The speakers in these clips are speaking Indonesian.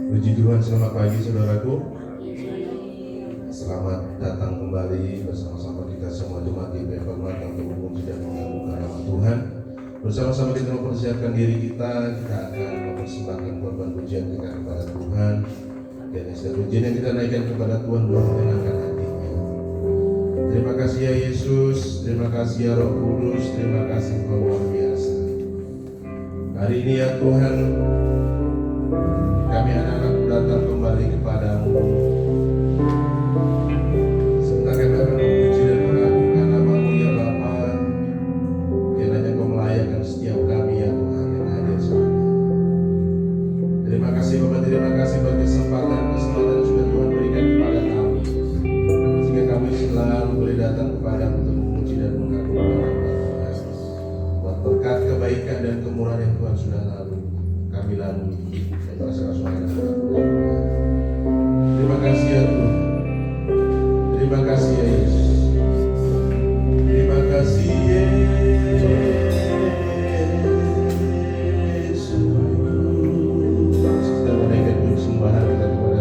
Puji Tuhan, selamat pagi saudaraku. Selamat datang kembali bersama-sama kita semua jemaat GBI Permata untuk memuji dan mengagungkan nama Tuhan. Bersama-sama kita mempersiapkan diri kita akan mempersembahkan korban pujian kita kepada Tuhan. Dan setiap pujian yang kita naikkan kepada Tuhan menyenangkan hatinya. Terima kasih ya Yesus, terima kasih ya Roh Kudus, terima kasih Engkau luar biasa. Hari ini ya Tuhan, kami anak-anakmu datang kembali kepadamu. Sebentar kami akan memuji dan mengagungkan nama-Mu ya Bapa. Kiranya Kau melayakkan setiap kami ya Tuhan yang hadir saat ini. Terima kasih Bapa, terima kasih bagi kesempatan yang sudah Tuhan berikan kepada kami, sehingga kami selalu boleh datang kepadamu untuk memuji dan mengagungkan nama Tuhan. Buat berkat kebaikan dan kemurahan yang Tuhan sudah lalu kami lalui. Terima kasih ya Tuhan. Terima kasih ya Yesus. Terima kasih Yesus. Kita menaikkan puji sembahan kita kepada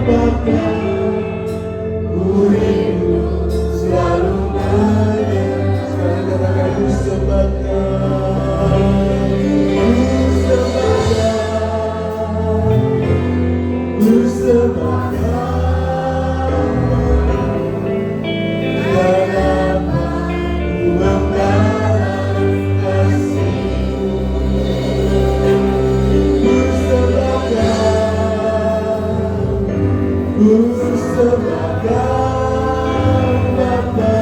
Bapa, ku rindu selalu menyembah. Sekarang katakan ku sembah Kau, ku sembah Kau. Kenapa ku membalas kasih? Ku sembah Kau, ku sembah Kau Bapa,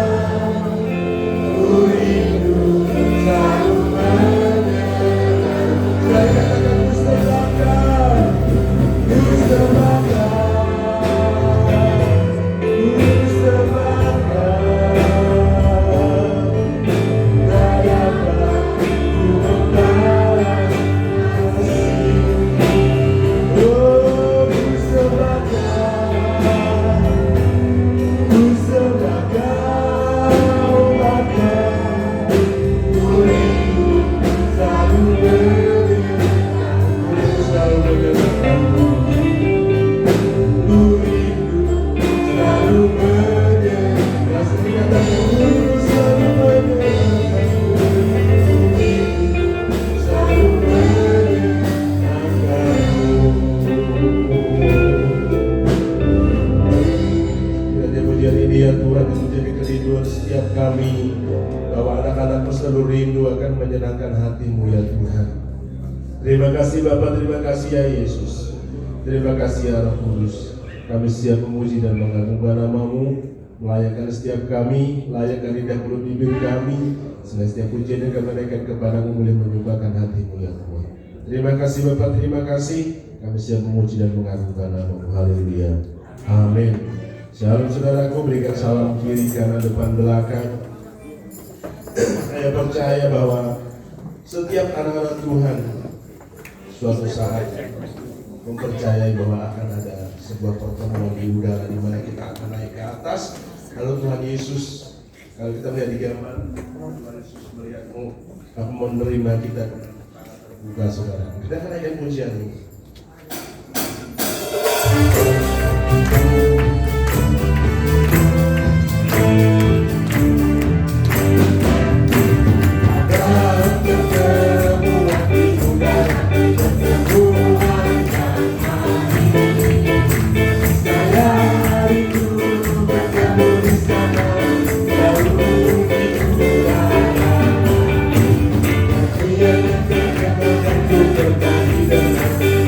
ku rindu selalu menyembah. Saya katakan ku sembah Kau, ku sembah Kau, ku sembah Kau. Kenapa ku membalas kasih? Oh, ku sembah Kau, ku sembah Kau Bapa, ku rindu selalu menyembah. Ku rindu selalu menyembah. Ku rindu selalu menyembah. Sehingga tak ku selalu menyembah. Ku rindu selalu Kiranya pujian ini ya Tuhan yang menjadi kerinduan setiap kami, bahwa anak-anakmu selalu rindu akan menyenangkan hati-Mu ya Tuhan. Terima kasih Bapa, terima kasih ya Yesus, terima kasih ya Roh Kudus. Kami siap memuji dan mengagungkan nama-Mu, melayakkan setiap kami, layakkan lidah mulut bibir kami, sehingga setiap pujian yang kami naikkan kepadamu boleh menyumbangkan hati-Mu ya Tuhan. Terima kasih Bapa, terima kasih. Kami siap memuji dan mengagungkan nama-Mu. Haleluya. Amin. Shalom saudaraku, berikan salam kiri kanan depan belakang. Saya percaya bahwa setiap anak-anak Tuhan suatu saat mempercayai bahwa akan ada sebuah pertemuan di udara di mana kita akan naik ke atas. Lalu Tuhan Yesus, kalau kita melihat di gambar, Tuhan Yesus melihatmu, aku menerima kita dengan tangan terbuka saudara. Kita akan naikkan pujian ini. Terima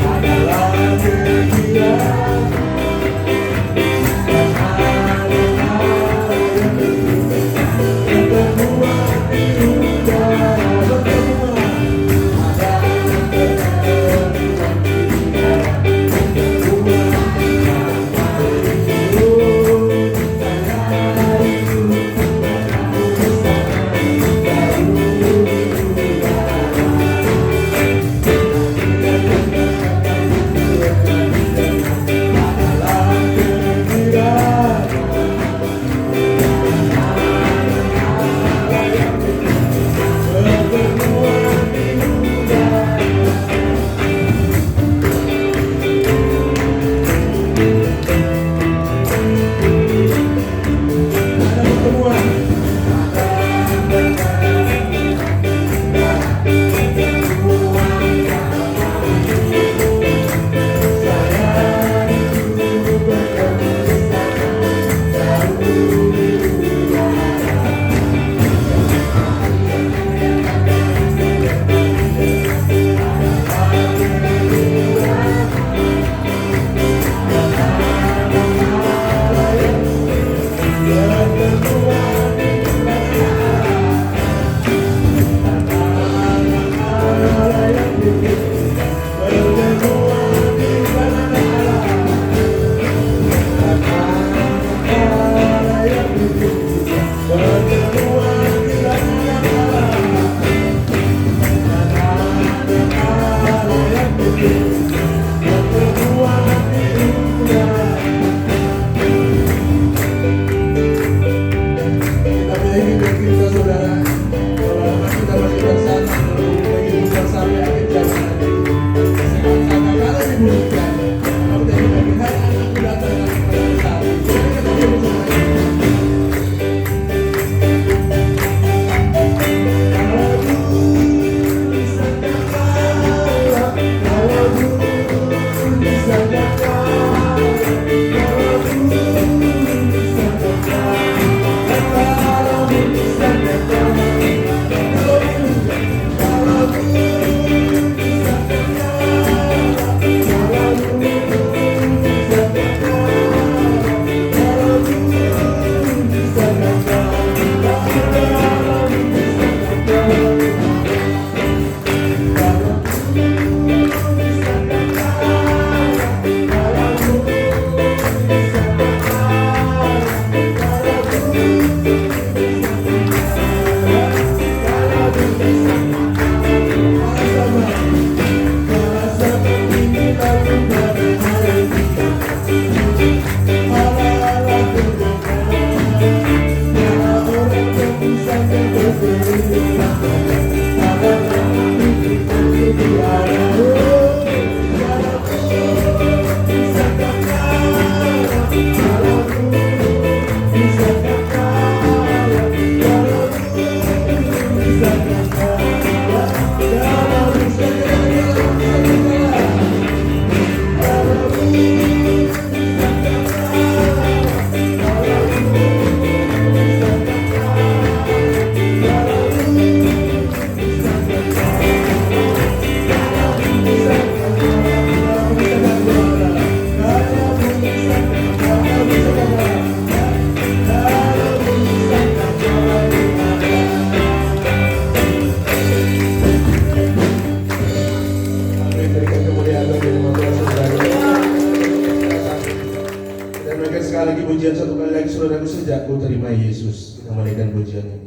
pujian satu kali lagi saudaraku, sejak ku terima Yesus. Kita menaikkan pujian ini.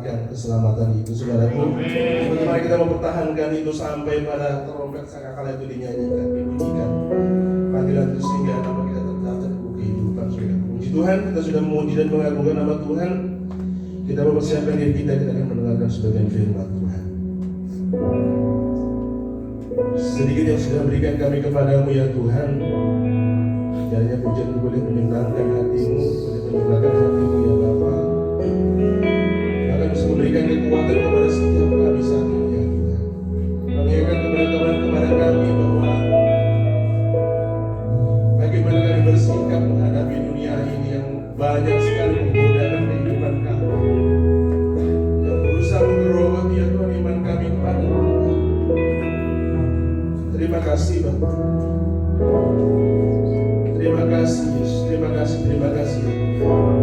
Keselamatan itu, saudaraku. Bagaimana kita mempertahankan itu sampai pada trompet sangkakala itu dinyanyikan, dibunyikan. Panggilan itu sehingga nama kita tercatat di buku kehidupan, saudaraku. Puji Tuhan, kita sudah memuji dan mengagungkan nama Tuhan. Kita mempersiapkan diri kita akan mendengarkan sebagian firman Tuhan. Sedikit yang sudah berikan kami kepadamu ya Tuhan. Kiranya pujian boleh menyenangkan hatimu, boleh menyembuhkan hatimu ya Bapa. Memberikan kekuatan kepada setiap kami saat ini ya Tuhan. Mengingatkan kepada kami bahwa bagaimana kami bersikap menghadapi dunia ini yang banyak sekali menggodakan kehidupan kami, yang berusaha menggerogoti ya Tuhan iman kami kepada Tuhan. Terima kasih Bapa. Terima kasih Yesus. Terima kasih ya Tuhan.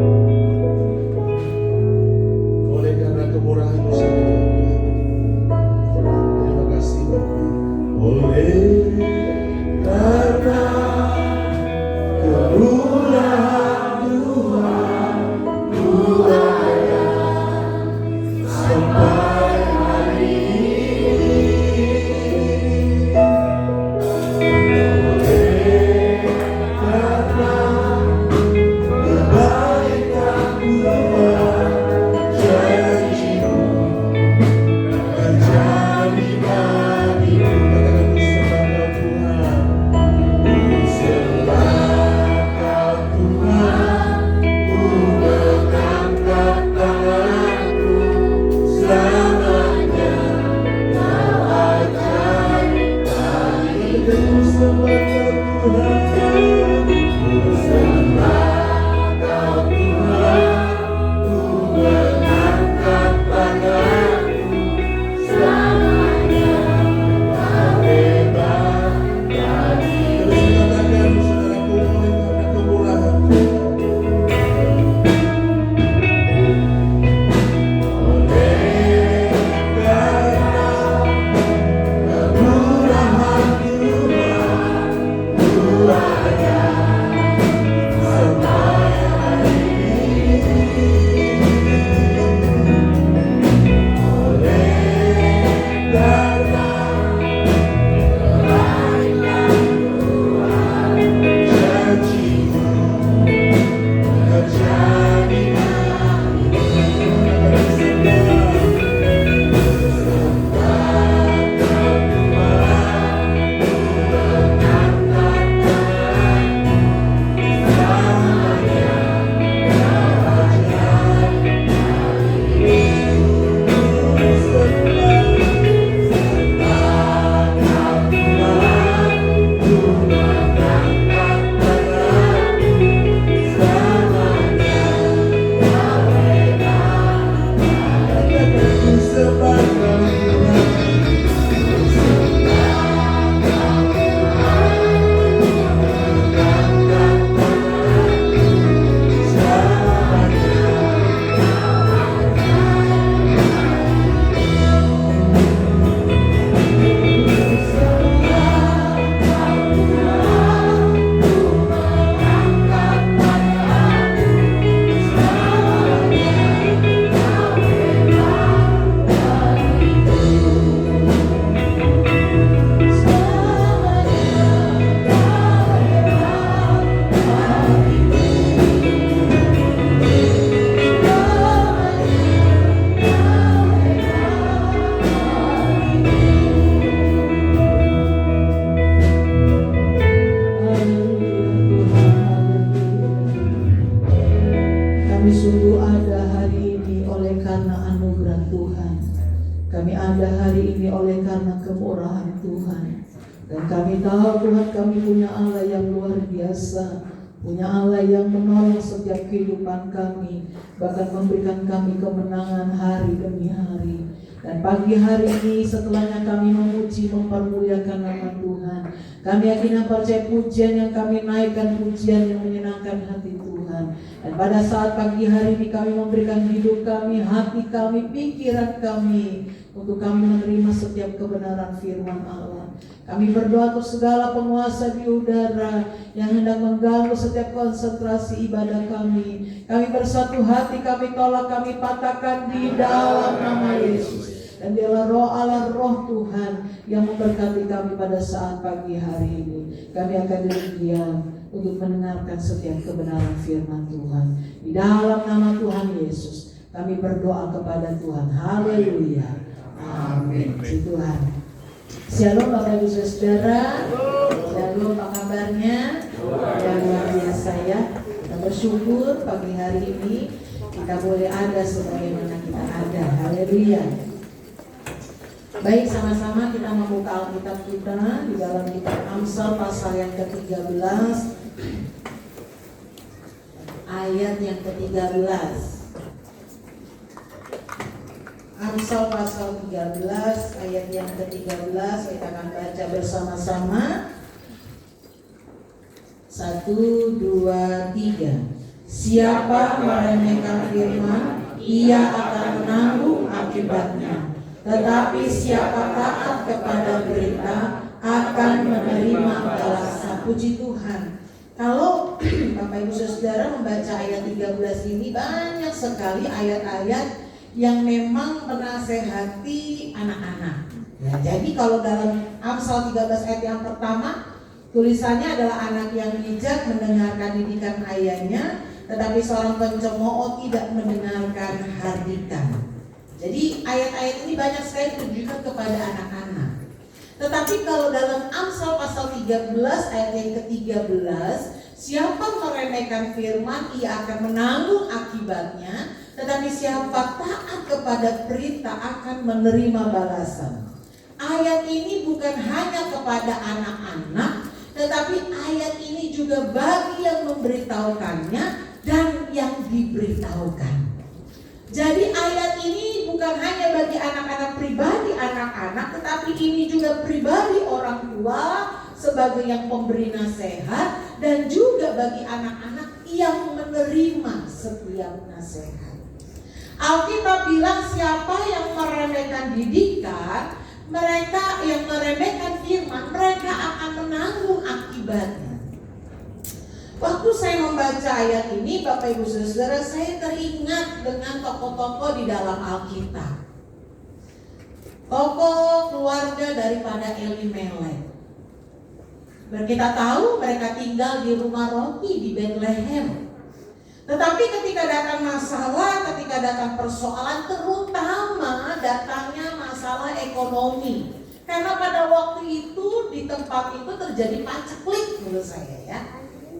karena anugerah Tuhan. Kami ada hari ini oleh karena kemurahan Tuhan. Dan kami tahu Tuhan, kami punya Allah yang luar biasa, punya Allah yang menolong setiap kehidupan kami, bahkan memberikan kami kemenangan hari demi hari. Dan pagi hari ini setelahnya kami memuji, mempermuliakan nama Tuhan. Kami yakin dan percaya pujian yang kami naikkan, pujian yang menyenangkan hati Tuhan. Dan pada saat pagi hari ini kami memberikan hidup kami, hati kami, pikiran kami, untuk kami menerima setiap kebenaran firman Allah. Kami berdoa untuk segala penguasa di udara yang hendak mengganggu setiap konsentrasi ibadah kami. Kami bersatu hati, kami tolak, kami patahkan di dalam nama Yesus. Dan biarlah roh Allah, roh Tuhan yang memberkati kami pada saat pagi hari ini. Kami akan duduk diam untuk mendengarkan setiap kebenaran firman Tuhan. Di dalam nama Tuhan Yesus kami berdoa kepada Tuhan. Haleluya. Amin. Puji Tuhan. Shalom Bapak Ibu Saudara. Shalom, apa kabarnya? Yang luar biasa ya. Kita bersyukur pagi hari ini kita boleh ada sebagaimana kita ada. Haleluya. Baik, sama-sama kita membuka Alkitab kita di dalam kitab Amsal pasal yang ke-13 ayat yang ke-13. Amsal pasal 13 ayat yang ke-13 kita akan baca bersama-sama. 1, 2, 3. Siapa meremehkan firman, ia akan menanggung akibatnya. Tetapi siapa taat kepada berita akan menerima balasan. Puji Tuhan. Kalau Bapak Ibu Saudara membaca ayat 13 ini, banyak sekali ayat-ayat yang memang menasehati anak-anak. Ya, jadi kalau dalam Amsal 13 ayat yang pertama, tulisannya adalah anak yang bijak mendengarkan didikan ayahnya, tetapi seorang pencemooh tidak mendengarkan hardikan. Jadi ayat-ayat ini banyak sekali ditujukan kepada anak-anak. Tetapi kalau dalam Amsal pasal 13 ayat yang ke-13, siapa meremehkan firman, ia akan menanggung akibatnya. Tetapi siapa taat kepada perintah akan menerima balasan. Ayat ini bukan hanya kepada anak-anak, tetapi ayat ini juga bagi yang memberitahukannya dan yang diberitahukan. Jadi ayat ini bukan hanya bagi anak-anak pribadi anak-anak, tetapi ini juga pribadi orang tua sebagai yang pemberi nasihat, dan juga bagi anak-anak yang menerima setiap nasihat. Alkitab bilang siapa yang meremehkan didikan, mereka yang meremehkan firman, mereka akan menanggung akibatnya. Waktu saya membaca ayat ini, Bapak Ibu Saudara, saya teringat dengan tokoh-tokoh di dalam Alkitab. Tokoh keluarga daripada Elimelek. Kita tahu mereka tinggal di rumah roti di Bethlehem. Tetapi ketika datang masalah, ketika datang persoalan, terutama datangnya masalah ekonomi. Karena pada waktu itu di tempat itu terjadi paceklik menurut saya ya.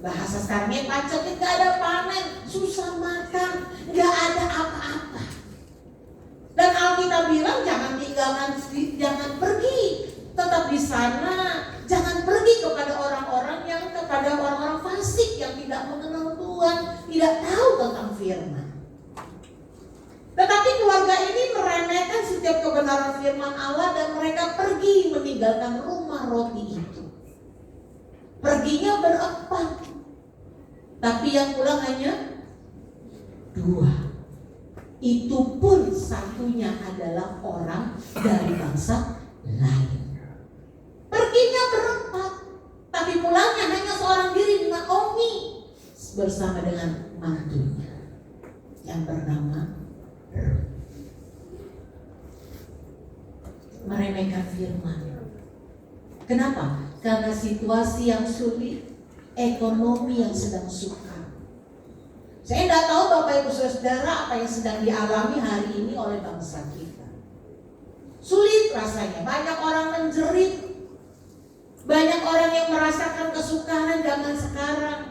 Bahasa sekarangnya paceklik, gak ada panen, susah makan, gak ada apa-apa. Dan Alkitab bilang jangan tinggalkan, jangan pergi, tetap di sana. Jangan pergi kepada orang-orang fasik yang tidak mengenal Tuhan, tidak tahu tentang firman. Tetapi keluarga ini meremehkan setiap kebenaran firman Allah dan mereka pergi meninggalkan rumah roti itu. Perginya berempat, tapi yang pulang hanya 2. Itu pun satunya adalah orang dari bangsa lain. Perginya berempat, tapi pulangnya hanya seorang diri, Naomi, bersama dengan mantunya yang bernama Ruth. Meremehkan firman. Kenapa? Karena situasi yang sulit, ekonomi yang sedang sukar. Saya tidak tahu Bapak Ibu Saudara apa yang sedang dialami hari ini oleh bangsa kita. Sulit rasanya, banyak orang menjerit, banyak orang yang merasakan kesukaran zaman sekarang.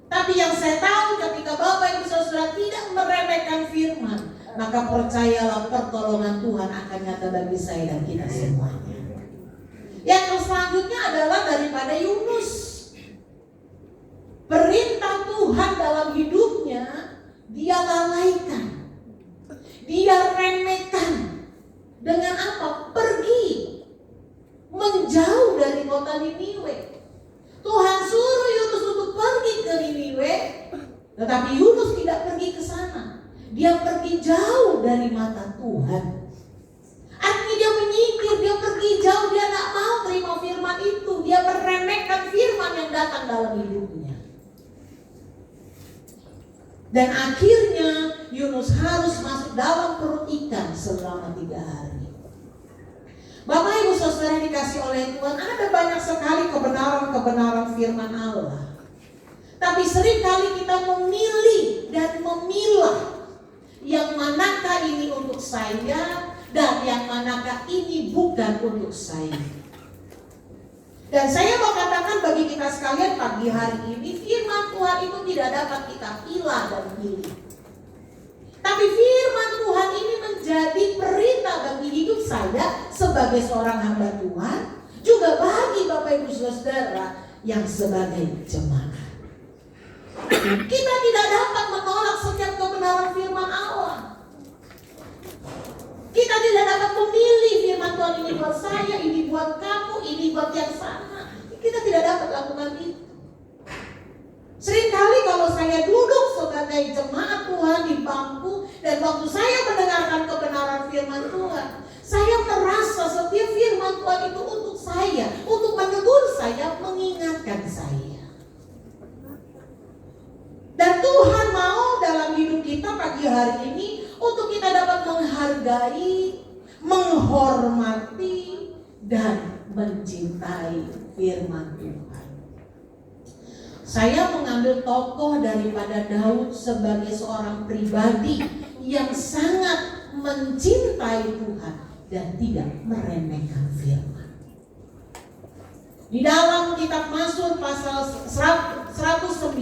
Tapi yang saya tahu ketika Bapak Ibu Saudara tidak meremehkan firman, maka percayalah pertolongan Tuhan akan nyata bagi saya dan kita semuanya. Yang selanjutnya adalah daripada Yunus. Perintah Tuhan dalam hidupnya dia lalaikan, dia remehkan. Dengan apa? Pergi menjauh dari kota Niniwe. Tuhan suruh Yunus untuk pergi ke Niniwe, tetapi Yunus tidak pergi ke sana. Dia pergi jauh dari mata Tuhan. Artinya dia menyingkir, dia pergi jauh, dia tidak mau terima firman itu. Dia meremehkan firman yang datang dalam hidupnya. Dan akhirnya Yunus harus masuk dalam perut ikan selama 3 hari. Bapak Ibu Saudara dikasih oleh Tuhan, ada banyak sekali kebenaran-kebenaran firman Allah. Tapi seringkali kita memilih dan memilah yang manakah ini untuk saya dan yang manakah ini bukan untuk saya. Dan saya mau katakan bagi kita sekalian pagi hari ini, firman Tuhan itu tidak dapat kita pilah dan pilih. Tapi firman Tuhan ini menjadi perintah bagi hidup saya sebagai seorang hamba Tuhan, juga bagi Bapak Ibu Saudara yang sebagai jemaat. Kita tidak dapat menolak setiap kebenaran firman Allah. Kita tidak dapat memilih firman Tuhan ini buat saya, ini buat kamu, ini buat yang sana. Kita tidak dapat lakukan itu. Seringkali kalau saya duduk sebagai jemaat Tuhan di bangku dan waktu saya mendengarkan kebenaran firman Tuhan, saya merasa setiap firman Tuhan itu untuk saya, untuk menegur saya, mengingatkan saya. Dan Tuhan mau dalam hidup kita pagi hari ini untuk kita dapat menghargai, menghormati, dan mencintai firman Tuhan. Saya mengambil tokoh daripada Daud sebagai seorang pribadi yang sangat mencintai Tuhan dan tidak meremehkan firman. Di dalam kitab Mazmur pasal 119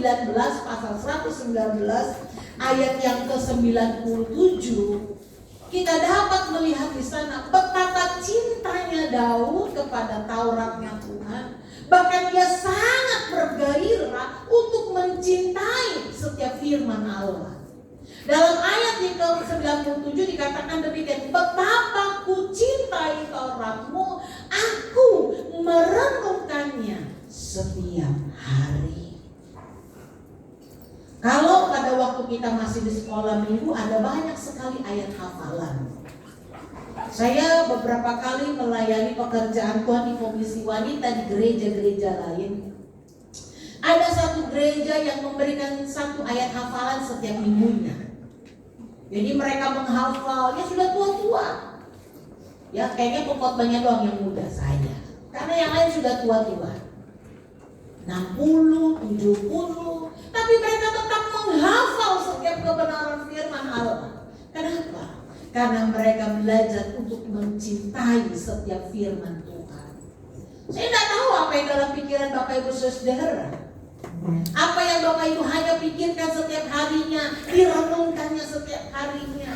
ayat yang ke-97, kita dapat melihat di sana betapa cintanya Daud kepada Tauratnya Tuhan. Bahkan dia sangat bergairah untuk mencintai setiap firman Allah. Dalam ayat yang ke-97 dikatakan demikian, betapa ku cintai Tauratmu, aku merenungkannya setiap hari. Kalau pada waktu kita masih di sekolah minggu, ada banyak sekali ayat hafalan. Saya beberapa kali melayani pekerjaan Tuhan di komisi wanita di gereja-gereja lain. Ada satu gereja yang memberikan satu ayat hafalan setiap minggunya. Jadi mereka menghafalnya sudah tua-tua. Ya kayaknya pengkhotbahnya doang yang muda saya. Karena yang lain sudah tua-tua. 60, 70. Tapi mereka tetap menghafal setiap kebenaran firman Allah. Kenapa? Karena mereka belajar untuk mencintai setiap firman Tuhan. Saya tidak tahu apa yang dalam pikiran Bapak Ibu Saudara. Apa yang Bapak Ibu hanya pikirkan setiap harinya, direnungkannya setiap harinya.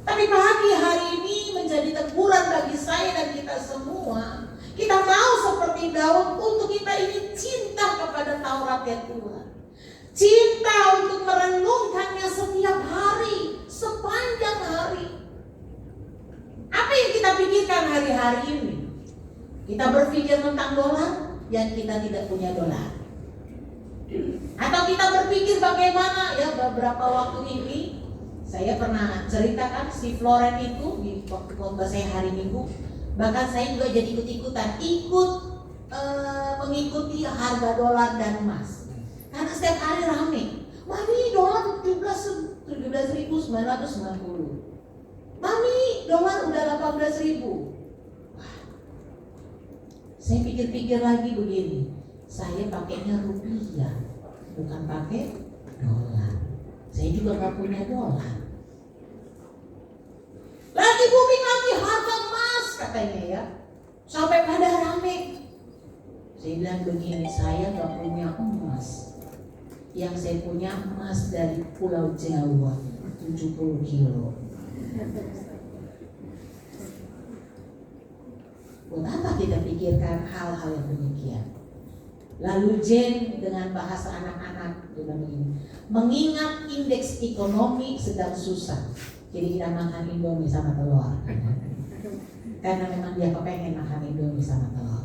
Tapi pagi hari ini menjadi teguran bagi saya dan kita semua. Kita mau seperti Daud untuk kita ini cinta kepada Tauratnya Tuhan. Cinta untuk merenungkannya setiap hari, sepanjang hari. Apa yang kita pikirkan hari-hari ini? Kita berpikir tentang dolar yang kita tidak punya dolar. Atau kita berpikir bagaimana ya beberapa waktu ini saya pernah ceritakan si Floren itu di waktu khotbah saya hari Minggu. Bahkan saya juga jadi ikut-ikutan mengikuti harga dolar dan emas. Karena setiap hari rame. Mami dolar 17.990. Mami dolar udah 18.000. Wah. Saya pikir-pikir lagi begini. Saya pakainya rupiah, bukan pakai dolar. Saya juga gak punya dolar. Lagi booming lagi harga emas katanya ya. Sampai pada rame. Saya bilang begini, saya gak punya emas. Yang saya punya emas dari Pulau Jawa. 70 kilo. Buat apa kita pikirkan hal-hal yang demikian? Lalu Jane dengan bahasa anak-anak juga begini, mengingat indeks ekonomi sedang susah, jadi kita makan Indomie sama telur. Karena memang dia kepengen makan Indomie sama telur.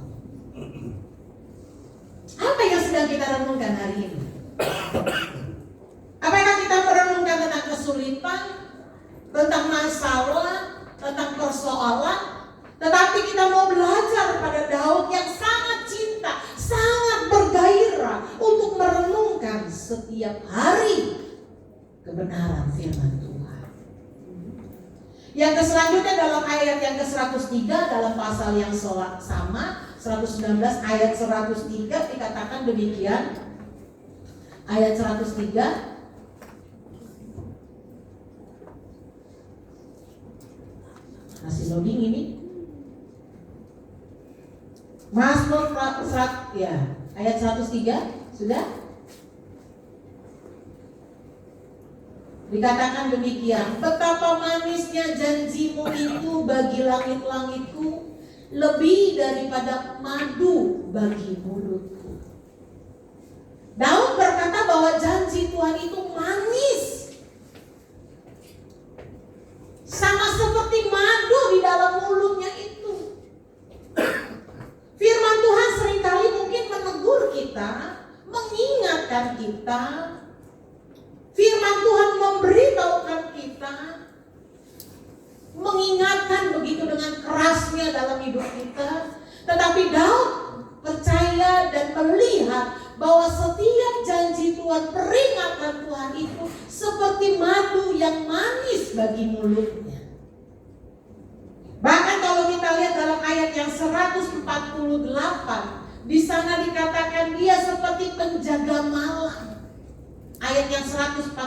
Apa yang sedang kita renungkan hari ini? Apakah kita merenungkan tentang kesulitan, tentang masalah, tentang persoalan? Tetapi kita mau belajar pada Daud yang sangat cinta, sangat bergairah untuk merenungkan setiap hari kebenaran firman Tuhan. Yang selanjutnya dalam ayat yang ke-103 dalam pasal yang sama, 119 ayat 103 dikatakan demikian. Ayat 103, masih loading ini. Mazmur ya, ayat 103 sudah dikatakan demikian, betapa manisnya janjimu itu bagi langit-langitku, lebih daripada madu bagi mulutku. Daud berkata bahwa janji Tuhan itu manis, sama seperti madu di dalam mulutnya itu. Firman Tuhan seringkali mungkin menegur kita, mengingatkan kita. Firman Tuhan memberitahukan kita, mengingatkan begitu dengan kerasnya dalam hidup kita. Tetapi Daud percaya dan melihat bahwa setiap janji Tuhan, peringatan Tuhan itu seperti madu yang manis bagi mulutnya. Bahkan kalau kita lihat dalam ayat yang 148, di sana dikatakan dia seperti penjaga malam. Ayat yang 148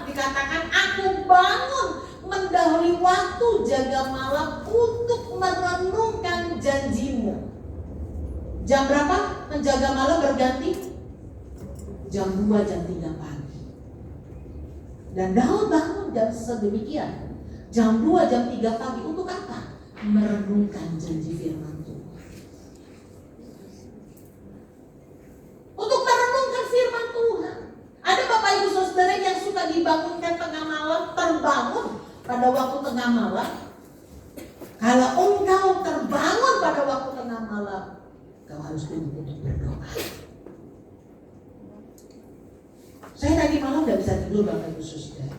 dikatakan, aku bangun mendahului waktu jaga malam untuk merenungkan janjimu. Jam berapa menjaga malam berganti? Jam 2, jam 3 pagi. Dan Daud bangun jam sedemikian, jam 2, jam 3 pagi untuk apa? Merenungkan janji firman Tuhan. Untuk merenungkan firman Tuhan. Ada Bapak Ibu Saudara yang suka dibangunkan tengah malam, terbangun pada waktu tengah malam. Kalau engkau terbangun pada waktu tengah malam, kau harus duduk untuk berdoa. Saya tadi malam gak bisa tidur Bapak Ibu Saudara.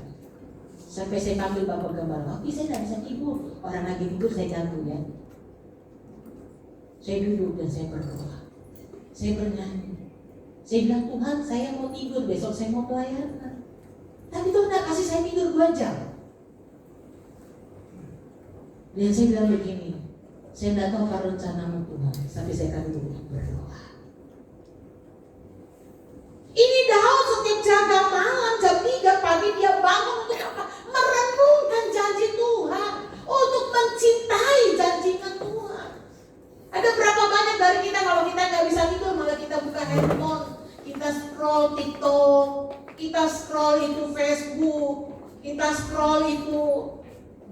Sampai saya panggil Bapak Gembala, tapi saya gak bisa tidur. Orang lagi tidur saya ganggu ya. Saya duduk dan saya berdoa. Saya bernyanyi. Saya bilang, Tuhan saya mau tidur, besok saya mau pelayanan. Tapi Tuhan gak kasih saya tidur 2 jam. Dan saya bilang begini, saya tidak tahu apa rencanamu Tuhan, tapi saya akan duduk berdoa. Ini Daud setiap jaga malam jam 3 pagi dia bangun untuk apa? Merenungkan janji Tuhan, untuk mencintai janjinya Tuhan. Ada berapa banyak dari kita kalau kita nggak bisa tidur malah kita buka handphone, kita scroll TikTok, kita scroll itu Facebook, kita scroll itu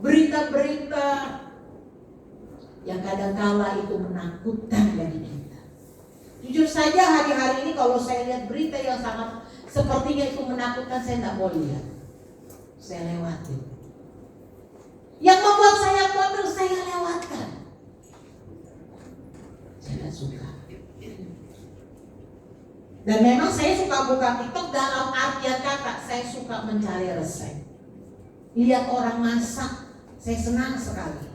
berita-berita yang kadang-kala itu menakutkan bagi kita. Jujur saja hari-hari ini kalau saya lihat berita yang sangat sepertinya itu menakutkan, saya nggak mau lihat. Saya lewatin. Yang membuat saya khawatir saya lewatkan. Saya nggak suka. Dan memang saya suka buka TikTok dalam artian kata, saya suka mencari resep. Lihat orang masak, saya senang sekali.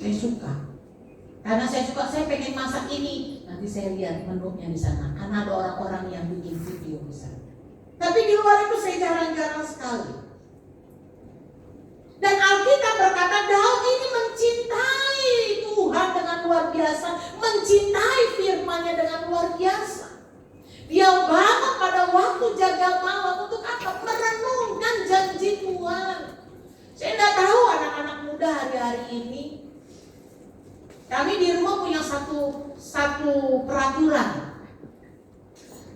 Saya suka. Karena saya pengen masak ini. Nanti saya lihat menunya di sana. Karena ada orang-orang yang bikin video di sana. Tapi di luar itu saya jarang-jarang sekali. Dan Alkitab berkata Daud ini mencintai Tuhan dengan luar biasa. Mencintai firman-Nya dengan luar biasa. Dia bangun pada waktu jaga malam untuk apa? Merenungkan janji Tuhan. Saya tidak tahu anak-anak muda hari-hari ini. Kami di rumah punya satu peraturan.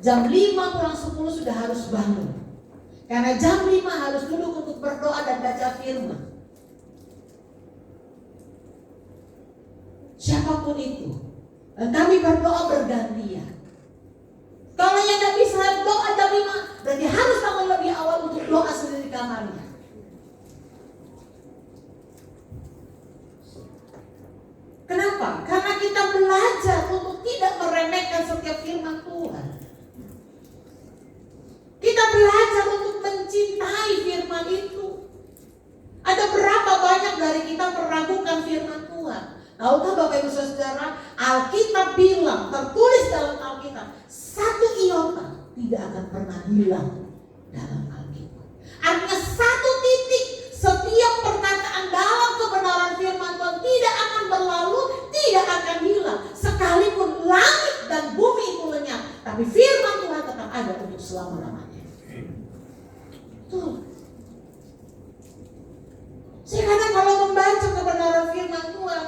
Jam 5 pulang 10 sudah harus bangun. Karena jam 5 harus duduk untuk berdoa dan baca firman. Siapapun itu. Dan kami berdoa bergantian. Kalau yang tidak bisa doa jam 5, berarti harus bangun lebih awal untuk doa sendiri di kamarnya. Kenapa? Karena kita belajar untuk tidak meremehkan setiap firman Tuhan. Kita belajar untuk mencintai firman itu. Ada berapa banyak dari kita meragukan firman Tuhan? Tahukah Bapak Ibu Saudara, Alkitab bilang, tertulis dalam Alkitab, 1 iota tidak akan pernah hilang dalam Alkitab. Artinya 1 titik setiap perkataan dalam kebenaran firman Tuhan tidak akan berlalu, tidak akan hilang. Sekalipun langit dan bumi itu lenyap, tapi firman Tuhan tetap ada untuk selama-lamanya. Tuh. Saya kadang kalau membaca kebenaran firman Tuhan,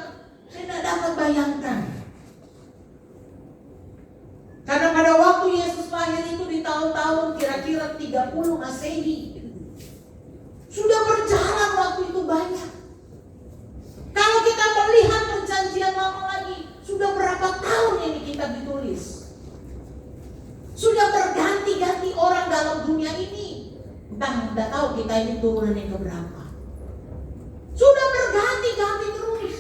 saya tidak dapat bayangkan. Karena pada waktu Yesus lahir itu di tahun-tahun kira-kira 30 Masehi. Sudah berjalan waktu itu banyak. Kalau kita melihat perjanjian lama lagi, sudah berapa tahun ini kitab ditulis. Sudah berganti-ganti orang dalam dunia ini. Entah tidak tahu kita ini turunan yang keberapa. Sudah berganti-ganti terus.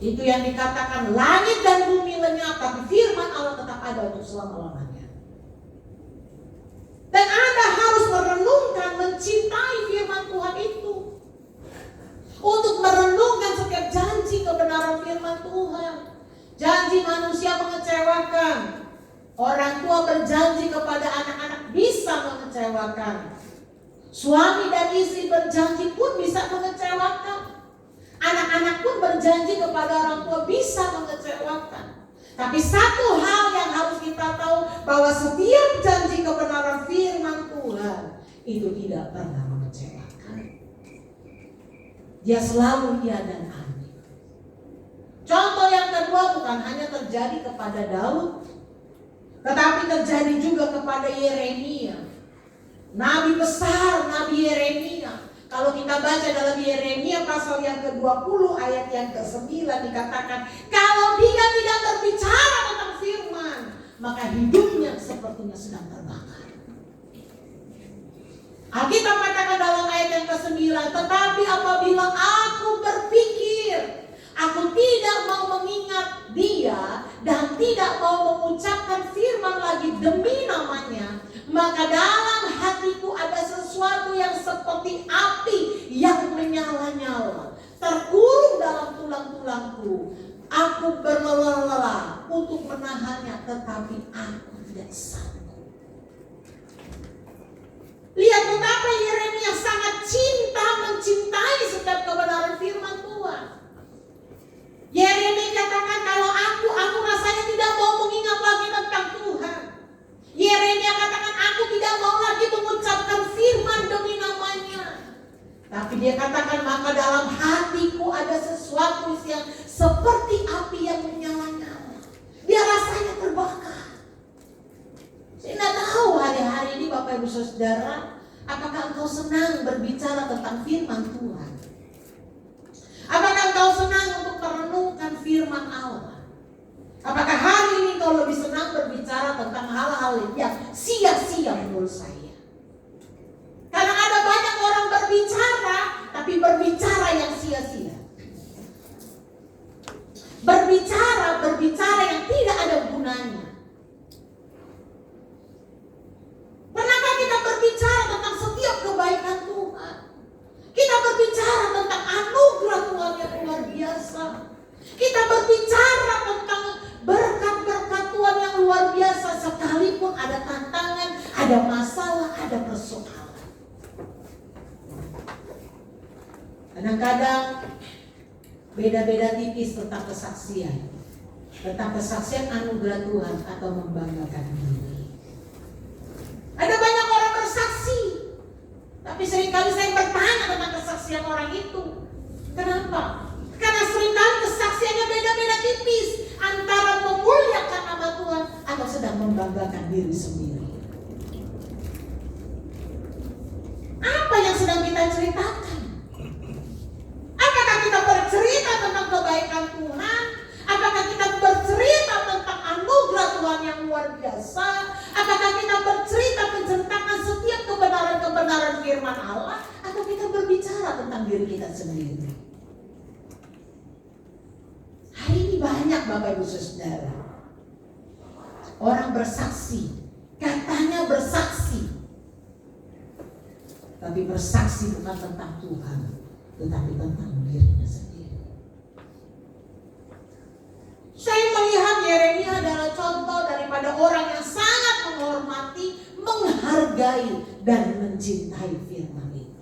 Itu yang dikatakan langit dan bumi lenyap, tapi firman Allah tetap ada untuk selama-lamanya. Dan Anda harus merenungkan, mencintai firman Tuhan itu. Untuk merenungkan setiap janji kebenaran firman Tuhan. Janji manusia mengecewakan. Orang tua berjanji kepada anak-anak bisa mengecewakan. Suami dan istri berjanji pun bisa mengecewakan. Anak-anak pun berjanji kepada orang tua bisa mengecewakan. Tapi satu hal yang harus kita tahu, bahwa setiap janji kebenaran firman Tuhan itu tidak pernah mengecewakan. Dia selalu iya dan amin. Contoh yang kedua bukan hanya terjadi kepada Daud, tetapi terjadi juga kepada Yeremia. Nabi besar, Nabi Yeremia. Kalau kita baca dalam Yeremia pasal yang ke-20 ayat yang ke-9 dikatakan, kalau dia tidak berbicara tentang firman, maka hidupnya sepertinya sedang terbakar. Alkitab katakan dalam ayat yang ke-9, tetapi apabila aku berpikir, aku tidak mau mengingat dia dan tidak mau mengucapkan firman lagi demi namanya, maka dalam hatiku ada sesuatu yang seperti api yang menyala-nyala, terkurung dalam tulang-tulangku. Aku berlelah-lelah untuk menahannya, tetapi aku tidak sanggup. Lihat betapa Yeremia sangat mencintai setiap kebenaran firman Tuhan. Yeremia katakan, kalau aku rasanya tidak mau mengingat lagi tentang Tuhan. Yeremia katakan, aku tidak mau lagi mengucapkan firman demi namanya. Tapi dia katakan, maka dalam hatiku ada sesuatu yang seperti api yang menyala-nyala. Dia rasanya terbakar. Saya tidak tahu hari-hari ini Bapak Ibu Saudara, apakah engkau senang berbicara tentang firman Tuhan? Apakah engkau senang untuk merenungkan firman Allah? Apakah hari ini kau lebih senang berbicara tentang hal-hal yang sia-sia menurut saya? Karena ada banyak orang berbicara, tapi berbicara yang sia-sia. Berbicara yang tidak ada gunanya. Pernahkah kita berbicara tentang setiap kebaikan Tuhan? Kita berbicara tentang anugerah Tuhan yang luar biasa. Kita berbicara tentang berkat-berkat Tuhan yang luar biasa, sekalipun ada tantangan, ada masalah, ada persoalan. Kadang-kadang beda-beda tipis tentang kesaksian. Tentang kesaksian anugerah Tuhan atau membanggakan diri. Ada banyak orang bersaksi, tapi seringkali saya bertanya tentang kesaksian orang itu. Kenapa? Karena seringkali kesaksiannya beda-beda tipis, antara memuliakan nama Tuhan atau sedang membanggakan diri sendiri. ceritakan? Apakah kita bercerita tentang kebaikan Tuhan? Apakah kita bercerita tentang anugerah Tuhan yang luar biasa? Apakah kita bercerita menceritakan setiap kebenaran-kebenaran firman Allah? Atau kita berbicara tentang diri kita sendiri? Hari ini banyak Bapak Ibu Saudara, orang bersaksi, katanya bersaksi, tapi bersaksi bukan tentang Tuhan, tetapi tentang dirinya sendiri. Saya melihat Yeremia adalah contoh daripada orang yang sangat menghormati, menghargai, dan mencintai firman itu.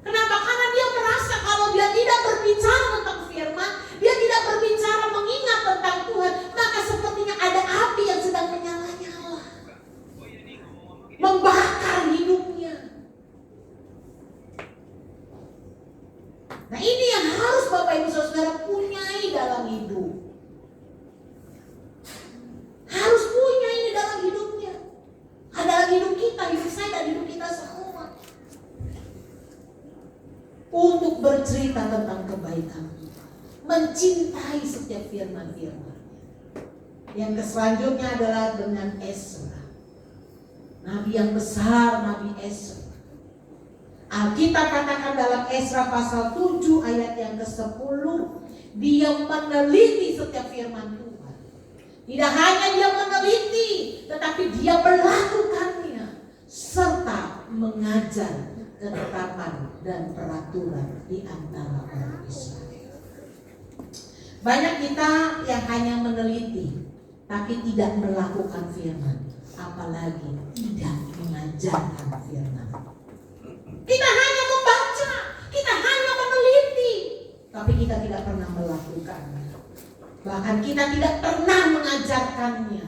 Kenapa? Karena dia merasa kalau dia tidak berbicara tentang firman, dia tidak berbicara mengingat tentang Tuhan, maka sepertinya ada api yang sedang menyala-nyala, membakar hidupnya. Nah, ini yang harus Bapak Ibu Saudara punyai dalam hidup. Harus punya ini dalam hidupnya. Dalam hidup kita, hidup saya dan hidup kita semua. Untuk bercerita tentang kebaikan Tuhan, mencintai setiap firman-firman. Yang selanjutnya adalah dengan Ezra, nabi yang besar, Nabi Ezra. Alkitab katakan dalam Ezra pasal 7 ayat yang ke-10, dia meneliti setiap firman Tuhan. Tidak hanya dia meneliti, tetapi dia melakukannya serta mengajar ketetapan dan peraturan di antara orang Israel. Banyak kita yang hanya meneliti tapi tidak melakukan firman, apalagi tidak mengajarkan firman. Kita hanya membaca, kita hanya meneliti, tapi kita tidak pernah melakukannya. Bahkan kita tidak pernah mengajarkannya.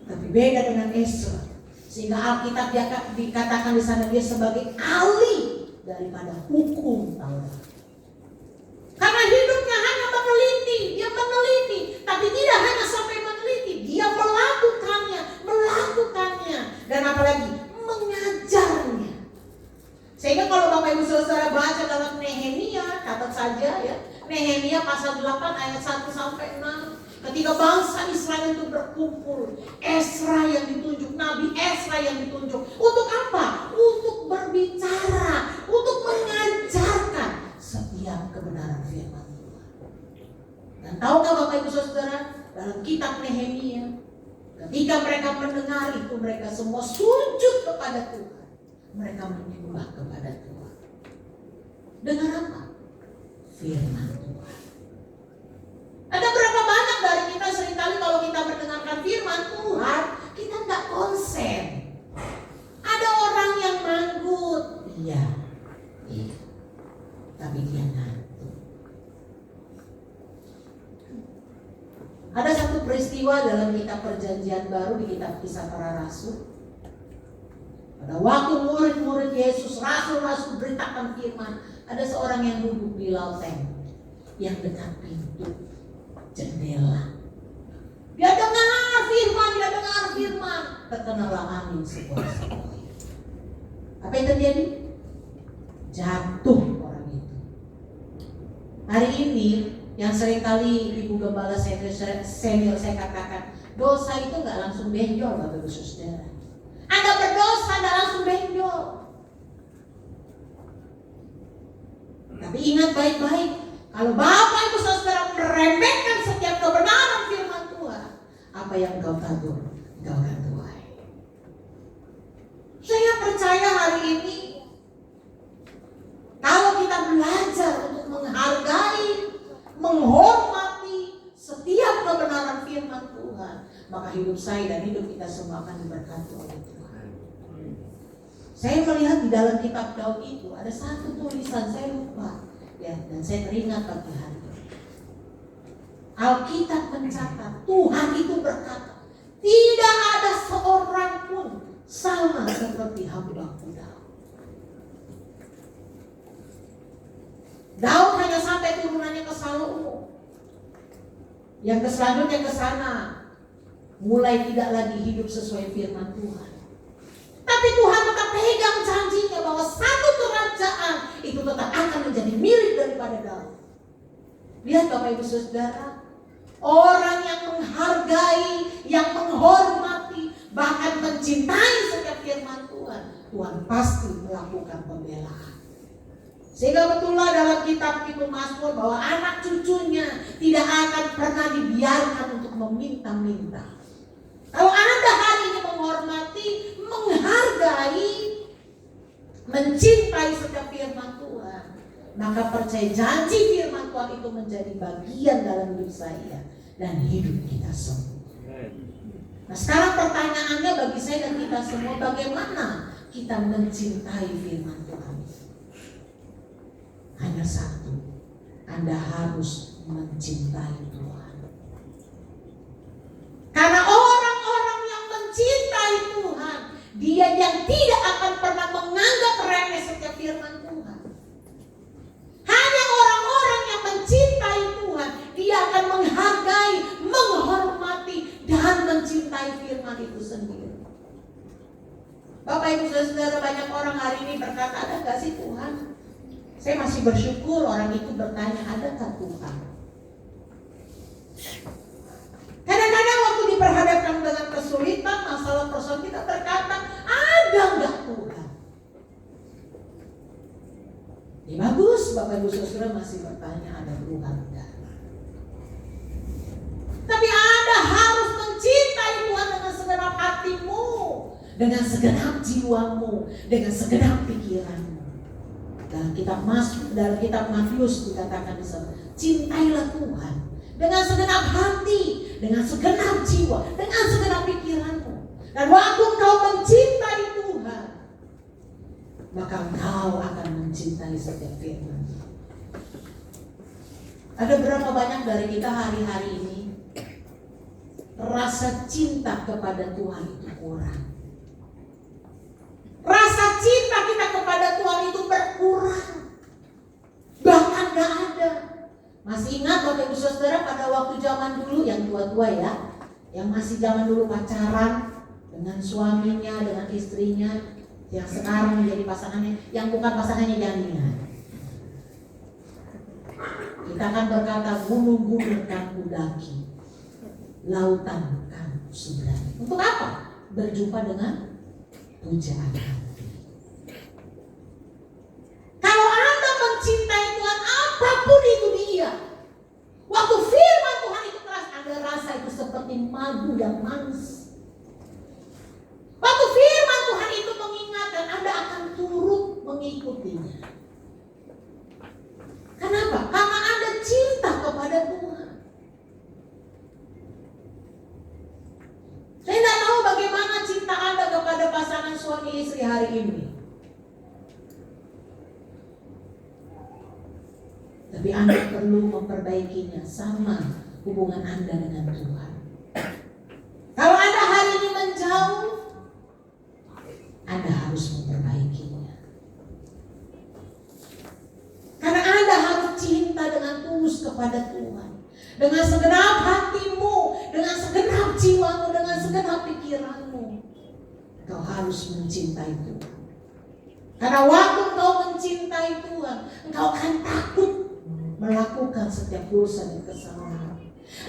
Tapi beda dengan Ezra, sehingga Alkitab dikatakan di sana dia sebagai ahli daripada hukum Taurat. Karena hidupnya hanya meneliti, dia meneliti, tapi tidak hanya sampai meneliti, dia melakukannya, dan apalagi mengajarnya. Sehingga kalau Bapak Ibu Saudara baca dalam Nehemia, catat saja ya, Nehemia pasal 8 ayat 1 sampai 6. Ketika bangsa Israel itu berkumpul, Ezra yang ditunjuk, Nabi Ezra yang ditunjuk. Untuk apa? Untuk berbicara, untuk mengajarkan setiap kebenaran firman Tuhan. Dan tahukah Bapak Ibu Saudara, dalam kitab Nehemia, ketika mereka mendengar itu, mereka semua sujud kepada Tuhan. Mereka menyembah kepada Tuhan. Dengan apa? Firman Tuhan. Ada berapa banyak dari kita seringkali kalau kita mendengarkan firman Tuhan, kita nggak konsen. Ada orang yang manggut, iya, tapi dia ngantuk. Ada satu peristiwa dalam kitab Perjanjian Baru di kitab Kisah Para Rasul. Pada waktu murid-murid Yesus, rasul-rasul beritakan firman, ada seorang yang duduk di loteng yang dekat pintu jendela. Dia dengar firman, terkenalah angin sepoi-sepoi. Apa yang terjadi? Jatuh orang itu. Hari ini yang seringkali Ibu Gembala senior saya katakan, dosa itu nggak langsung benjol, Bapak Ibu Saudara. Anda berdosa nggak langsung benjol. Tapi ingat baik-baik, kalau Bapak Ibu Saudara meremehkan setiap kebenaran firman Tuhan, apa yang engkau tabur, engkau akan tuai. Saya percaya hari ini, kalau kita belajar untuk menghargai, menghormati setiap kebenaran firman Tuhan, maka hidup saya dan hidup kita semua akan diberkati oleh Tuhan. Saya melihat di dalam kitab Daud itu ada satu tulisan, saya lupa ya, dan saya teringat pagi hari ini. Alkitab mencatat, Tuhan itu berkata, tidak ada seorang pun sama seperti hamba-Ku Daud. Daud hanya sampai turunannya ke Salomo. Yang selanjutnya ke sana, mulai tidak lagi hidup sesuai firman Tuhan. Tapi Tuhan tetap pegang itu tetap akan menjadi mirip daripada Daud. Lihat Bapak Ibu Saudara, orang yang menghargai, yang menghormati, bahkan mencintai setiap firman Tuhan, Tuhan pasti melakukan pembelaan. Sehingga betullah dalam kitab itu Mazmur bahwa anak cucunya tidak akan pernah dibiarkan untuk meminta-minta. Kalau Anda hari ini menghormati, menghargai, mencintai setiap firman Tuhan, maka percaya janji firman Tuhan itu menjadi bagian dalam hidup saya dan hidup kita semua. Nah, sekarang pertanyaannya bagi saya dan kita semua, bagaimana kita mencintai firman Tuhan? Hanya satu, Anda harus mencintai Tuhan. Karena orang-orang yang mencintai Tuhan, dia yang tidak akan pernah menganggap remeh setiap firman Tuhan. Hanya orang-orang yang mencintai Tuhan, dia akan menghargai, menghormati, dan mencintai firman itu sendiri. Bapak Ibu Saudara, banyak orang hari ini berkata, ada gak sih Tuhan? Saya masih bersyukur orang itu bertanya, adakah Tuhan? Kadang-kadang waktu diperhadapkan dengan kesulitan, masalah persoalan, kita berkata, ada enggak Tuhan? Ya bagus, Bapak Ibu Saudara masih bertanya, ada Tuhan enggak? Tapi Anda harus mencintai Tuhan dengan segenap hatimu, dengan segenap jiwamu, dengan segenap pikiranmu. Dalam kitab Matius dikatakan di sana, cintailah Tuhan dengan segenap hati, dengan segenap jiwa, dengan segenap pikiranmu. Dan waktu engkau mencintai Tuhan, maka engkau akan mencintai setiap firman. Ada berapa banyak dari kita hari-hari ini rasa cinta kepada Tuhan itu kurang. Rasa cinta kita kepada Tuhan itu berkurang, bahkan gak ada. Masih ingat Bapak Ibu Saudara pada waktu zaman dulu, yang tua-tua ya, yang masih zaman dulu pacaran dengan suaminya, dengan istrinya, yang sekarang menjadi pasangannya, yang bukan pasangannya jadian. Kita akan berkata, gunung-gunung kan kudaki, lautan kan kuseberangi. Untuk apa? Berjumpa dengan pujaan hati. Kalau Anda mencintai Tuhan, apapun itu dia, waktu firman Tuhan itu keras, Anda rasa itu seperti madu yang manis. Waktu firman Tuhan itu mengingatkan, Anda akan turut mengikutinya. Kenapa? Karena Anda cinta kepada Tuhan. Saya tidak tahu bagaimana cinta Anda kepada pasangan suami istri hari ini. Tapi Anda perlu memperbaikinya sama hubungan Anda dengan Tuhan. Kalau Anda hari ini menjauh, Anda harus memperbaikinya. Karena Anda harus cinta dengan tulus kepada Tuhan. Dengan segenap hatimu, dengan segenap jiwamu, dengan segenap pikiranmu, engkau harus mencintai Tuhan. Karena waktu engkau mencintai Tuhan, engkau akan takut melakukan setiap dosa dan kesalahan.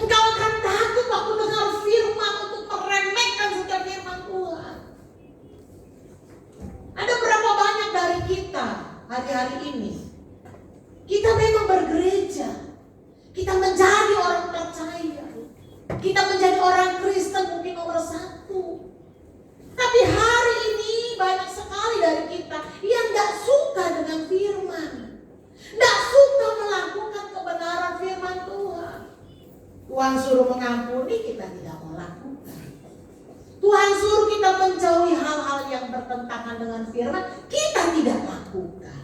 Engkau akan takut waktu dengar firman untuk meremehkan setiap firman Tuhan. Ada berapa banyak dari kita hari-hari ini, kita memang bergereja, kita menjadi orang percaya, kita menjadi orang Kristen mungkin nomor 1. Tapi hari ini banyak sekali dari kita yang gak suka dengan firman, gak suka melakukan kebenaran firman Tuhan. Tuhan suruh mengampuni, kita tidak melakukan. Tuhan suruh kita menjauhi hal-hal yang bertentangan dengan firman, kita tidak lakukan.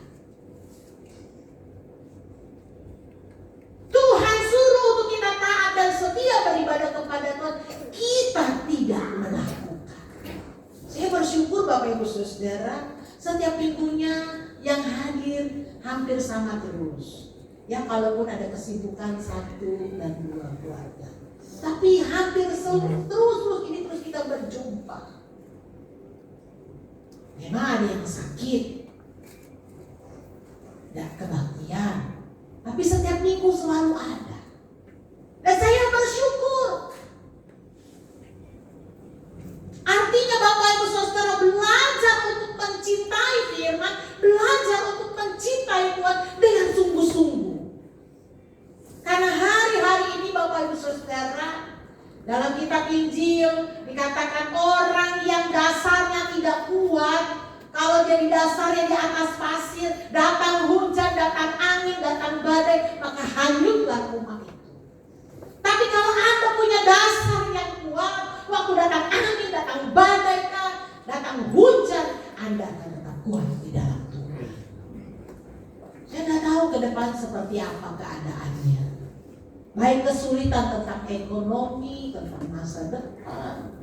Tuhan suruh untuk kita taat dan setia beribadah kepada Tuhan, kita tidak melakukan. Saya bersyukur Bapak Ibu Saudara, setiap minggunya yang hadir hampir sama terus. Ya kalaupun ada kesibukan 1 dan 2 keluarga, tapi hampir terus ini terus kita berjumpa. Memang ada yang sakit, dan kebaktian. Tapi setiap minggu selalu ada. Dan saya bersyukur. Artinya Bapak Ibu Saudara belajar untuk mencintai firman, belajar untuk mencintai Tuhan dengan sungguh-sungguh. Karena hari-hari ini Bapak Ibu Saudara, dalam kitab Injil dikatakan orang yang dasarnya tidak kuat, kalau jadi dasarnya di atas pasir, datang hujan, datang angin, datang badai, maka hanyutlah rumah itu. Tapi kalau Anda punya dasar yang kuat, waktu datang angin, datang badai, datang hujan, Anda akan tetap kuat di dalam Tuhan. Saya tidak tahu ke depan seperti apa keadaannya. Baik kesulitan tentang ekonomi, tentang masa depan.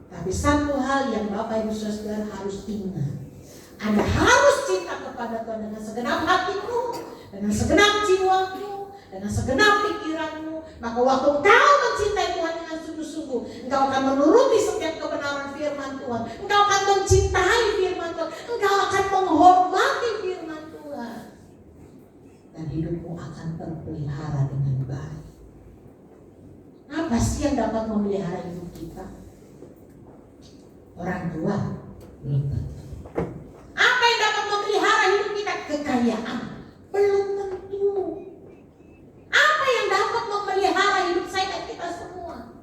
Tapi satu hal yang Bapak Ibu Saudara harus ingat. Anda harus cinta kepada Tuhan dengan segenap hatimu, dengan segenap jiwamu, dengan segenap pikiranmu. Maka waktu kau mencintai Tuhan dengan sungguh-sungguh, engkau akan menuruti setiap kebenaran firman Tuhan. Engkau akan mencintai firman Tuhan. Engkau akan menghormati firman Tuhan. Dan hidupmu akan terpelihara dengan baik. Apa sih yang dapat memelihara hidup kita? Orang tua belum tentu. Apa yang dapat memelihara hidup kita? Kekayaan belum tentu. Apa yang dapat memelihara hidup saya dan kita semua?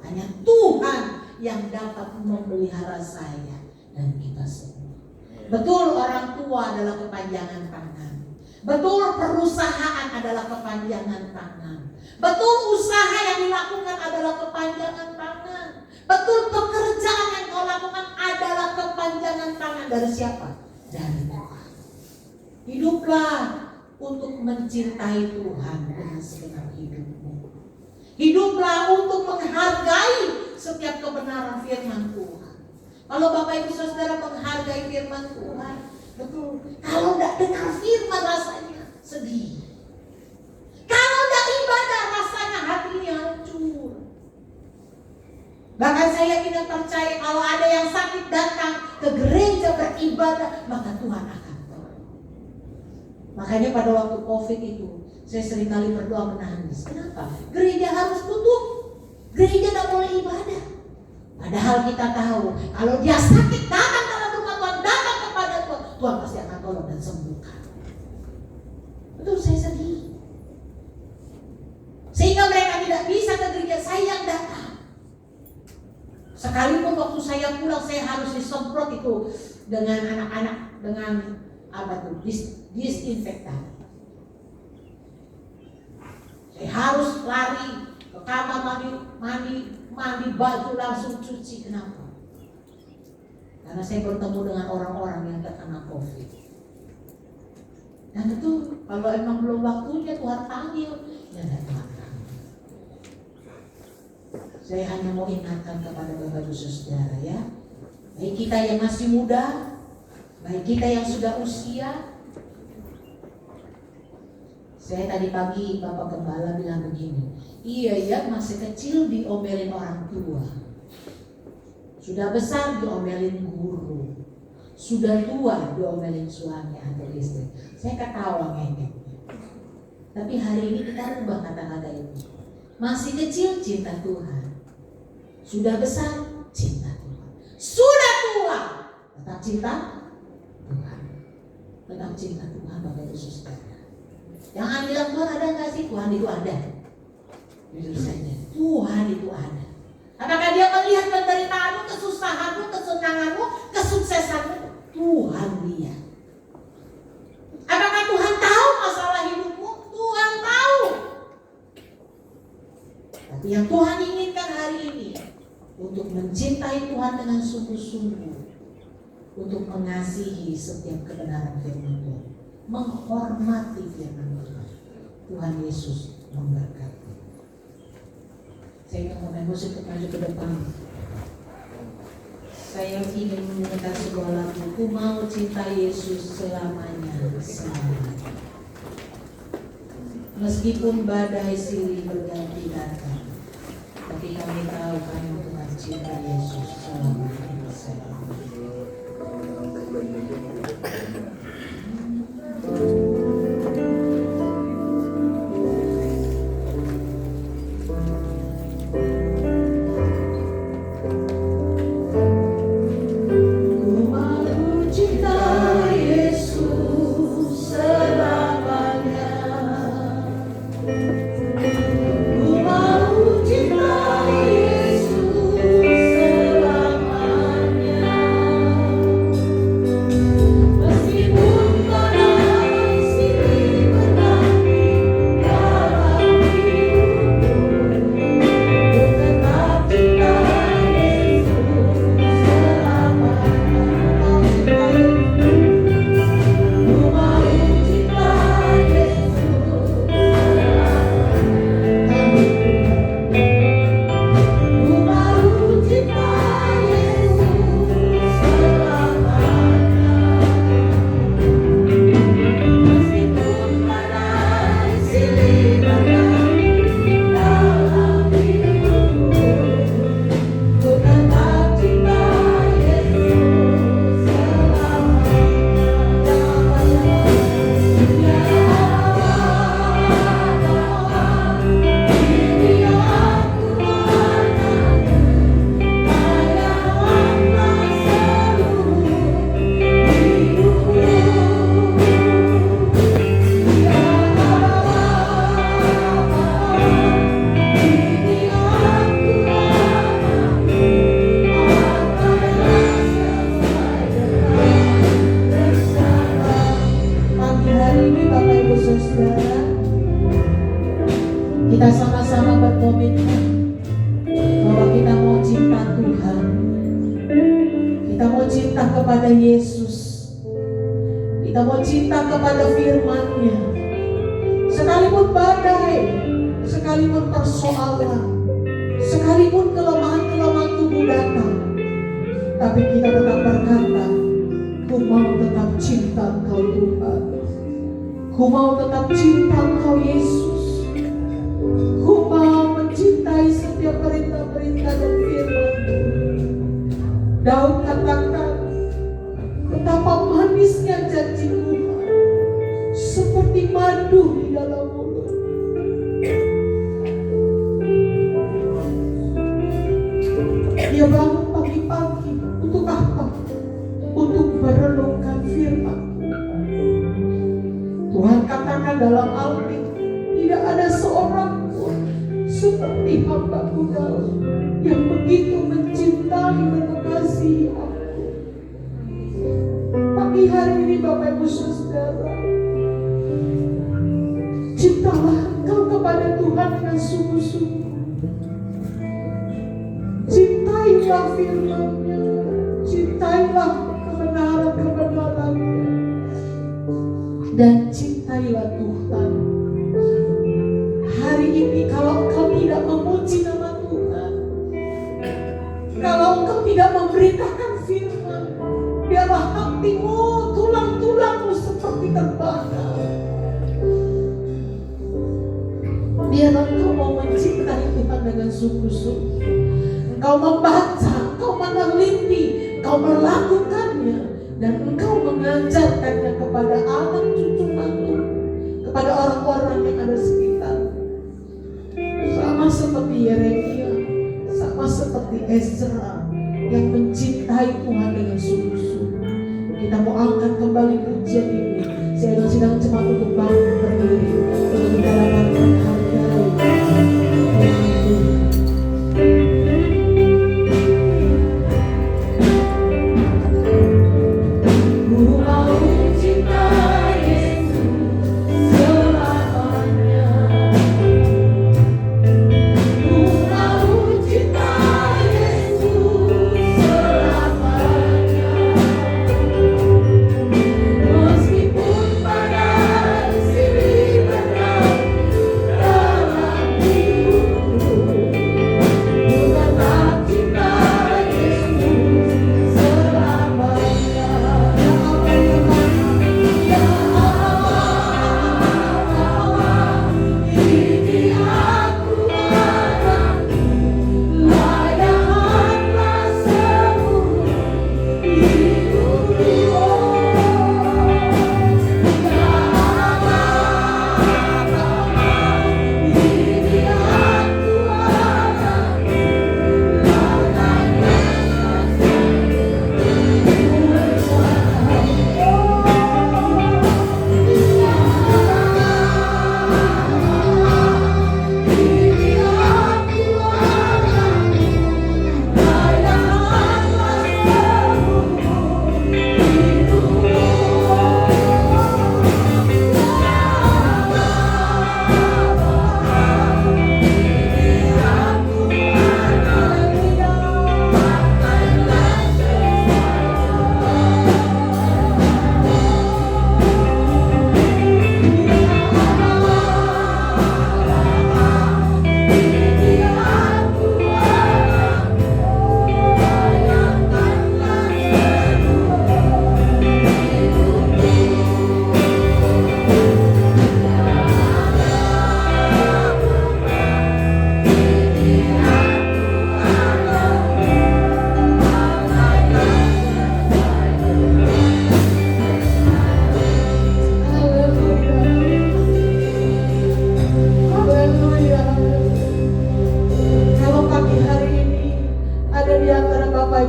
Hanya Tuhan yang dapat memelihara saya dan kita semua. Betul, orang tua adalah kepanjangan tangan. Betul, perusahaan adalah kepanjangan tangan. Betul, usaha yang dilakukan adalah kepanjangan tangan. Betul, pekerjaan yang kau lakukan adalah kepanjangan tangan dari siapa? Dari Tuhan. Hiduplah untuk mencintai Tuhan dengan segenap hidupmu. Hiduplah untuk menghargai setiap kebenaran firman Tuhan. Kalau Bapak Ibu Saudara menghargai firman Tuhan, betul. Kalau tidak dengar firman rasanya sedih. Kalau tidak ibadah rasanya hatinya hancur. Bahkan saya tidak percaya kalau ada yang sakit datang ke gereja beribadah, maka Tuhan akan tolong. Makanya pada waktu COVID itu, saya seringkali berdoa menangis. Kenapa? Gereja harus tutup. Gereja tidak boleh ibadah. Padahal kita tahu, kalau dia sakit datang dalam rumah Tuhan, datang kepada Tuhan, Tuhan pasti akan tolong dan sembuhkan. Betul, saya sedih. Sehingga mereka tidak bisa ke gereja, saya yang datang. Sekalipun waktu saya pulang, saya harus disemprot itu dengan anak-anak, dengan apa tuh, disinfektan. Saya harus lari ke kamar mandi baju langsung cuci. Kenapa? Karena saya bertemu dengan orang-orang yang terkena COVID. Dan itu kalau emang belum waktunya Tuhan panggil, ya Tuhan. Saya hanya mau ingatkan kepada Bapak Ibu Saudara ya, baik kita yang masih muda, baik kita yang sudah usia. Saya tadi pagi Bapak Gembala bilang begini, iya ya masih kecil diomelin orang tua, sudah besar diomelin guru, sudah tua diomelin suami atau istri. Saya ketawa ngekek. Tapi hari ini kita rubah kata-kata itu. Masih kecil cinta Tuhan, sudah besar cinta Tuhan, sudah tua tetap cinta Tuhan, tetap cinta Tuhan. Bapak Ibu Saudara, jangan bilang Tuhan ada nggak sih? Tuhan itu ada. Jujur saja, Tuhan itu ada. Apakah dia melihat penderitaanmu, kesusahanmu, kesenanganmu, kesuksesanmu? Tuhan lihat. Apakah Tuhan tahu masalah hidupmu? Tuhan tahu. Tapi yang Tuhan inginkan hari ini, untuk mencintai Tuhan dengan sungguh-sungguh, untuk mengasihi setiap kebenaran firman Tuhan, menghormati firman Tuhan. Tuhan Yesus memberkati. Saya ingin memakai musik untuk maju ke depan. Saya ingin menyanyikan sebuah lagu, ku mau cinta Yesus selamanya. Meskipun badai silih berganti datang, tapi kami tahu kami Tuhan cinta Yesus selamanya. Yesus. Kita mau cinta kepada firman-Nya. Sekalipun badai, sekalipun persoalan, sekalipun kelemahan-kelemahan tubuh datang, tapi kita tetap berkata, ku mau tetap cinta Engkau Tuhan. Ku mau tetap cinta Engkau Yesus. Ku mau mencintai setiap perintah-perintah dan firman-Mu. Daud katakan, betapa manisnya janji Tuhan, seperti madu di dalam mulut. Dia bangun pagi-pagi untuk apa? Untuk merenungkan firman. Tuhan katakan dalam Alkitab, tidak ada seorang pun seperti hamba-Mu Daud yang begitu mencintai dan mengasihi aku. Pagi hari ini Bapak Ibu Saudara, cintalah engkau kepada Tuhan dengan sungguh-sungguh. Cintailah firman-Nya, cintailah kebenaran-kebenaran-Nya, dan cintailah Tuhan. Hari ini kalau engkau tidak memuji nama Tuhan, kalau engkau tidak memberitakan firman, biarlah hatimu, tulang-tulangmu seperti terbakar. Biarlah engkau mau mencintai Tuhan dengan sungguh-sungguh. Engkau membaca, engkau meneliti, engkau melakukannya, dan engkau mengajarkannya kepada anak cucu mantu, kepada orang-orang yang ada sekitar. Sama seperti Yeremia, sama seperti Ezra yang mencintai Tuhan dengan sungguh-sungguh. Kita mau angkat kembali pujian ini. Saya sedang cepat untuk bangun berdiri untuk mendapatkan harga.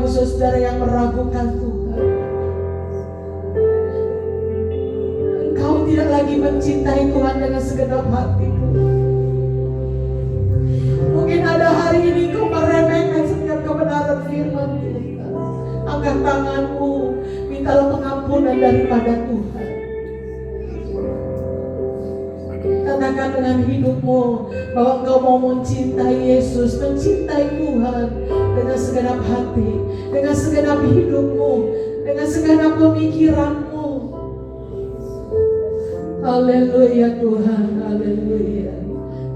Saudara yang meragukan Tuhan, engkau tidak lagi mencintai Tuhan dengan segenap hatimu. Mungkin ada hari ini kau meremehkan setiap kebenaran firman Tuhan. Angkat tanganmu, mintalah pengampunan daripada Tuhan. Katakan dengan hidupmu bahwa engkau mau mencintai Yesus, mencintai Tuhan dengan segenap hati, dengan segenap hidupmu, dengan segenap pemikiranmu. Haleluya Tuhan, haleluya.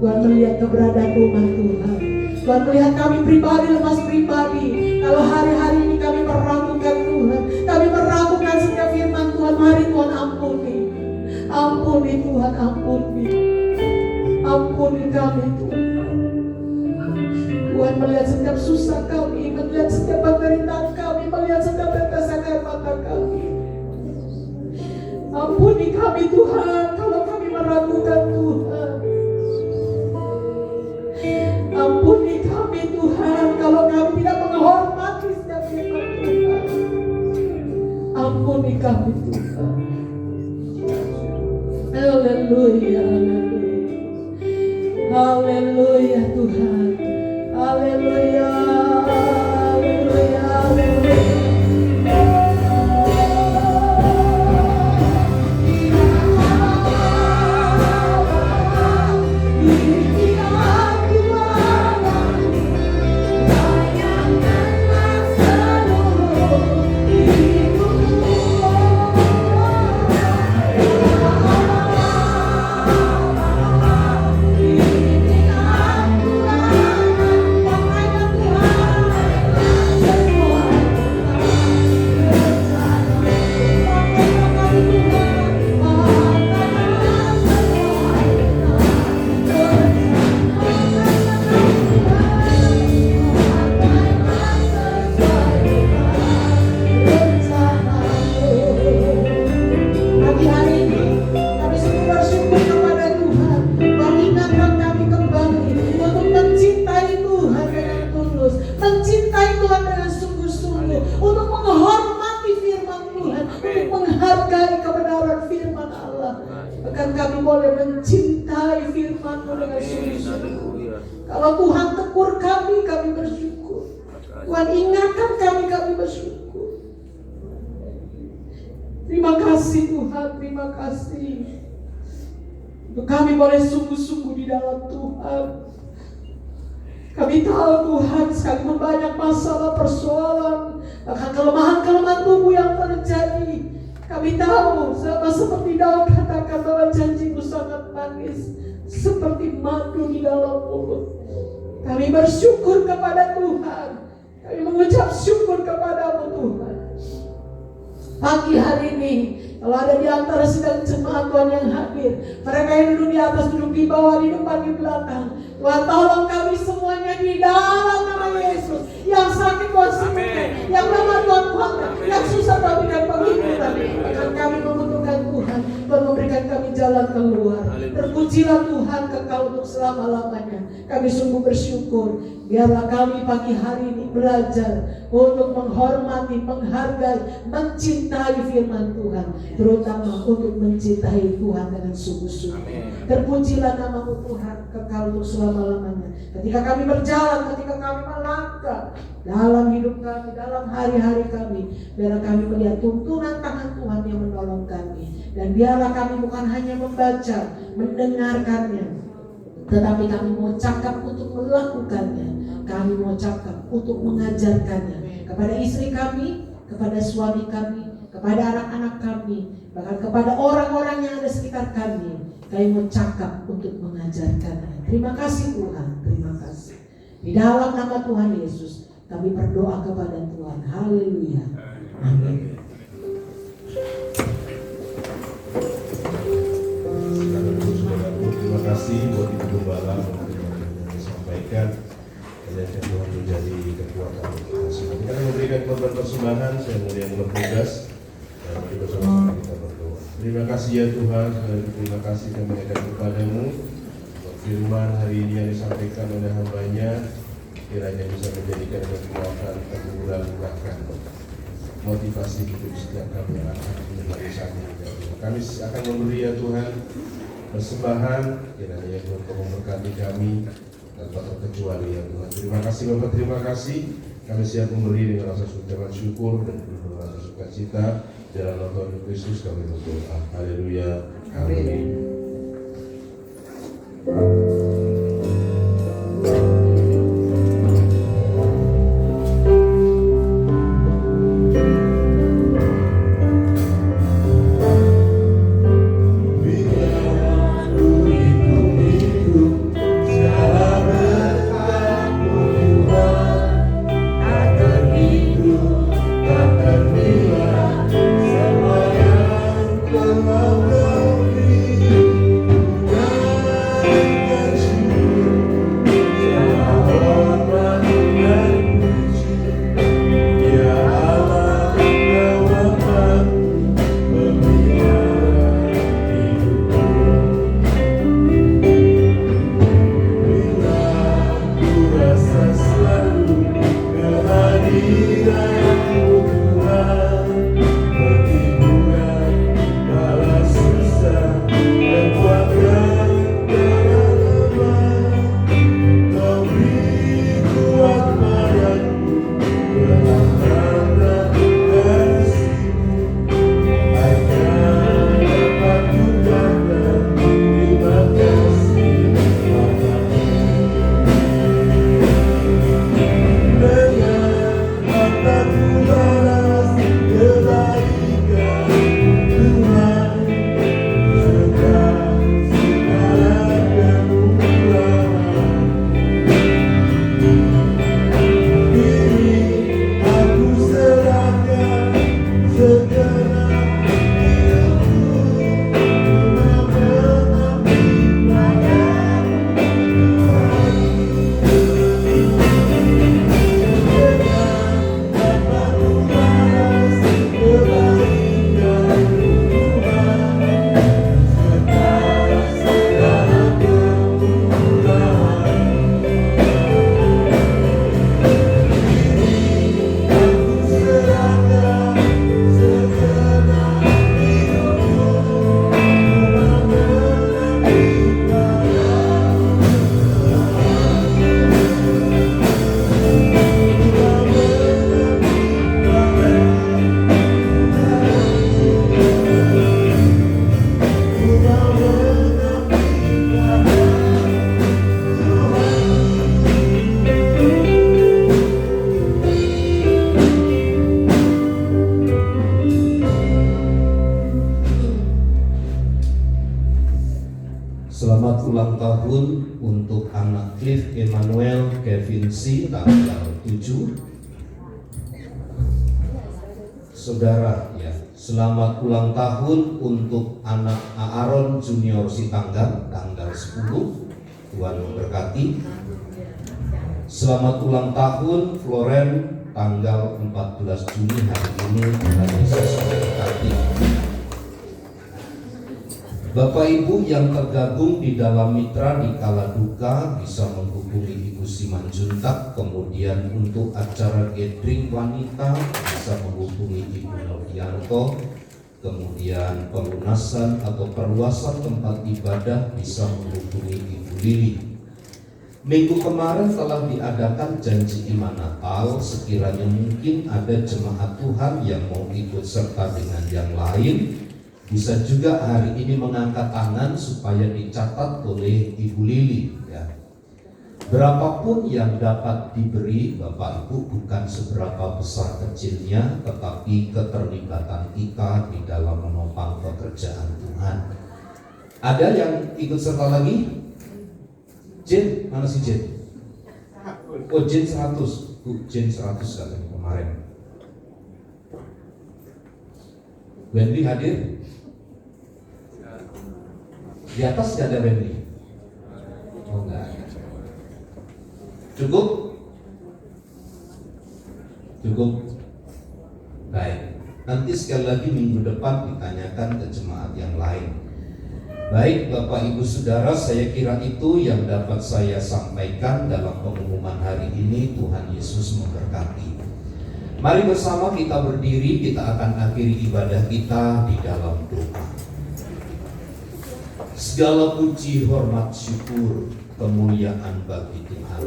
Tuhan melihat keberadaan umat Tuhan. Tuhan melihat kami pribadi lepas pribadi. Kalau hari-hari ini kami meragukan Tuhan, kami meragukan setiap firman Tuhan, mari Tuhan ampuni. Ampuni Tuhan, ampuni. Ampuni kami Tuhan. Tuhan melihat setiap susah kami, melihat setiap penderitaan kami, melihat setiap tetesan air mata kami. Ampuni kami Tuhan, kalau kami meragukan Tuhan. Ampuni kami Tuhan, kalau kami tidak menghormati setiap firman Tuhan. Ampuni kami Tuhan. Haleluya, haleluya. Haleluya Tuhan. Haleluya, haleluya, haleluya. Kalau Tuhan tegur kami, kami bersyukur. Tuhan ingatkan kami, kami bersyukur. Terima kasih Tuhan, terima kasih. Untuk kami boleh sungguh-sungguh di dalam Tuhan. Kami tahu Tuhan sekalipun banyak masalah, persoalan, bahkan kelemahan-kelemahan tubuh yang terjadi. Kami tahu sama seperti Daud katakan bahwa janjimu sangat manis, seperti madu di dalam mulut. Kami bersyukur kepada Tuhan. Kami mengucap syukur kepadamu Tuhan. Pagi hari ini, kalau ada di antara sedang jemaat Tuhan yang hadir, mereka yang duduk di atas, duduk di bawah, di depan, di belakang, Tuhan tolong kami semuanya di dalam nama Yesus. Yang sakit Tuhan sembuhkan, yang lemah Tuhan kuatkan, yang susah Tuhan berikan penghiburan. Bahkan kami membutuhkan Tuhan, Tuhan memberikan kami jalan keluar. Terpujilah Tuhan kekal untuk selama-lamanya. Kami sungguh bersyukur. Biarlah kami pagi hari ini belajar untuk menghormati, menghargai, mencintai firman Tuhan, terutama untuk mencintai Tuhan dengan sungguh-sungguh. Terpujilah namamu Tuhan kekal untuk selama-lamanya. Ketika kami berjalan, ketika kami melangkah dalam hidup kami, dalam hari-hari kami, biarlah kami melihat tuntunan tangan Tuhan yang menolong kami. Dan biarlah kami bukan hanya membaca, mendengarkannya, tetapi kami mau cakap untuk melakukannya. Kami mau cakap untuk mengajarkannya kepada istri kami, kepada suami kami, kepada anak-anak kami, bahkan kepada orang-orang yang ada sekitar kami. Kami mau cakap untuk mengajarkannya. Terima kasih Tuhan, terima kasih. Di dalam nama Tuhan Yesus kami berdoa kepada Tuhan. Haleluya. Amin. Terima kasih buat Ibu Gembala yang disampaikan. Dan Tuhan menjadi kekuatan kita semua. Kita akan memberikan korban persembahan. Saya mulai yang bertugas dan mari bersama-sama kita berdoa. Terima kasih ya Tuhan. Terima kasih kami naikkan kepadamu. Firman hari ini yang disampaikan oleh hamba-Nya kiranya bisa menjadikan kekuatan, teguran, bahkan motivasi hidup setiap kami yang akan mendengar saat ini. Kami akan memberi ya Tuhan persembahan, kiranya Tuhan Kau memberkati kami tanpa terkecuali ya Tuhan. Terima kasih Bapak, terima kasih. Kami siap memberi dengan rasa ucapan syukur dan dengan rasa sukacita. Dalam nama Tuhan Yesus kami berdoa. Haleluya. Amin. Selamat ulang tahun untuk anak Cliff Emmanuel Kevin C tanggal 7. Saudara ya, selamat ulang tahun untuk anak Aaron Junior Sitanggang tanggal 10. Tuhan memberkati. Selamat ulang tahun Floren tanggal 14 Juni hari ini. Tuhan Yesus memberkati. Bapak Ibu yang tergabung di dalam mitra di kala duka bisa menghubungi Ibu Simanjuntak. Kemudian untuk acara gathering wanita bisa menghubungi Ibu Novianto. Kemudian pelunasan atau perluasan tempat ibadah bisa menghubungi Ibu Lili. Minggu kemarin telah diadakan janji iman Natal. Sekiranya mungkin ada jemaat Tuhan yang mau ikut serta dengan yang lain, bisa juga hari ini mengangkat tangan supaya dicatat oleh Ibu Lili ya. Berapapun yang dapat diberi Bapak Ibu bukan seberapa besar kecilnya, tetapi keterlibatan kita di dalam menopang pekerjaan Tuhan. Ada yang ikut serta lagi? Jen, mana si Jen? Oh Jen 100, Jen 100 katanya kemarin. Wendy hadir? Di atas tidak ada Wendy? Oh enggak. Cukup? Cukup? Baik. Nanti sekali lagi minggu depan ditanyakan ke jemaat yang lain. Baik Bapak Ibu Saudara, saya kira itu yang dapat saya sampaikan dalam pengumuman hari ini. Tuhan Yesus memberkati. Mari bersama kita berdiri, kita akan akhiri ibadah kita di dalam doa. Segala puji, hormat, syukur, kemuliaan bagi Tuhan.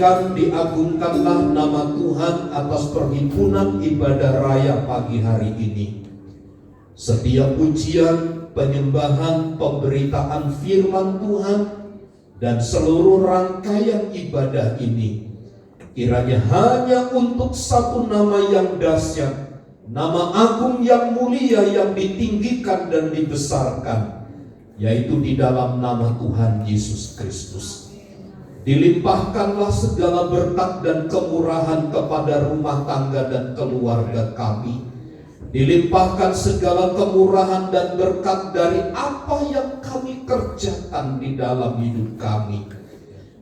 Diagungkanlah nama Tuhan atas perhimpunan ibadah raya pagi hari ini. Setiap pujian, penyembahan, pemberitaan firman Tuhan, dan seluruh rangkaian ibadah ini kiranya hanya untuk satu nama yang dahsyat, nama agung yang mulia yang ditinggikan dan dibesarkan, yaitu di dalam nama Tuhan Yesus Kristus. Dilimpahkanlah segala berkat dan kemurahan kepada rumah tangga dan keluarga kami. Dilimpahkan segala kemurahan dan berkat dari apa yang kami kerjakan di dalam hidup kami.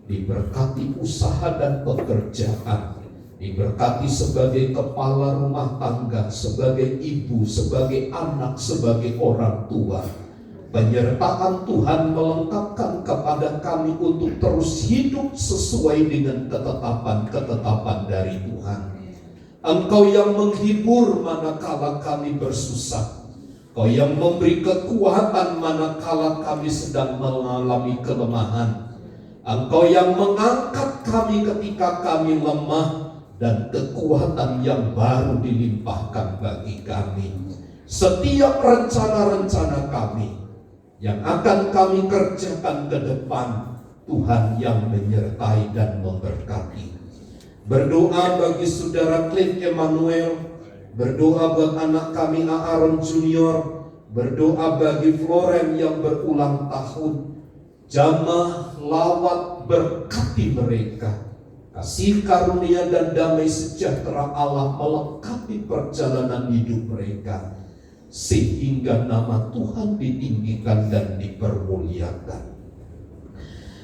Diberkati usaha dan pekerjaan. Diberkati sebagai kepala rumah tangga, sebagai ibu, sebagai anak, sebagai orang tua. Penyertaan Tuhan melengkapkan kepada kami untuk terus hidup sesuai dengan ketetapan-ketetapan dari Tuhan. Engkau yang menghibur manakala kami bersusah. Engkau yang memberi kekuatan manakala kami sedang mengalami kelemahan. Engkau yang mengangkat kami ketika kami lemah, dan kekuatan yang baru dilimpahkan bagi kami. Setiap rencana-rencana kami yang akan kami kerjakan ke depan, Tuhan yang menyertai dan memberkati. Berdoa bagi saudara Cliff Emmanuel, berdoa buat anak kami Aaron Junior, berdoa bagi Floren yang berulang tahun. Jamah, lawat, berkati mereka. Kasih karunia dan damai sejahtera Allah melengkapi perjalanan hidup mereka. sehingga nama Tuhan ditinggikan dan dipermuliakan.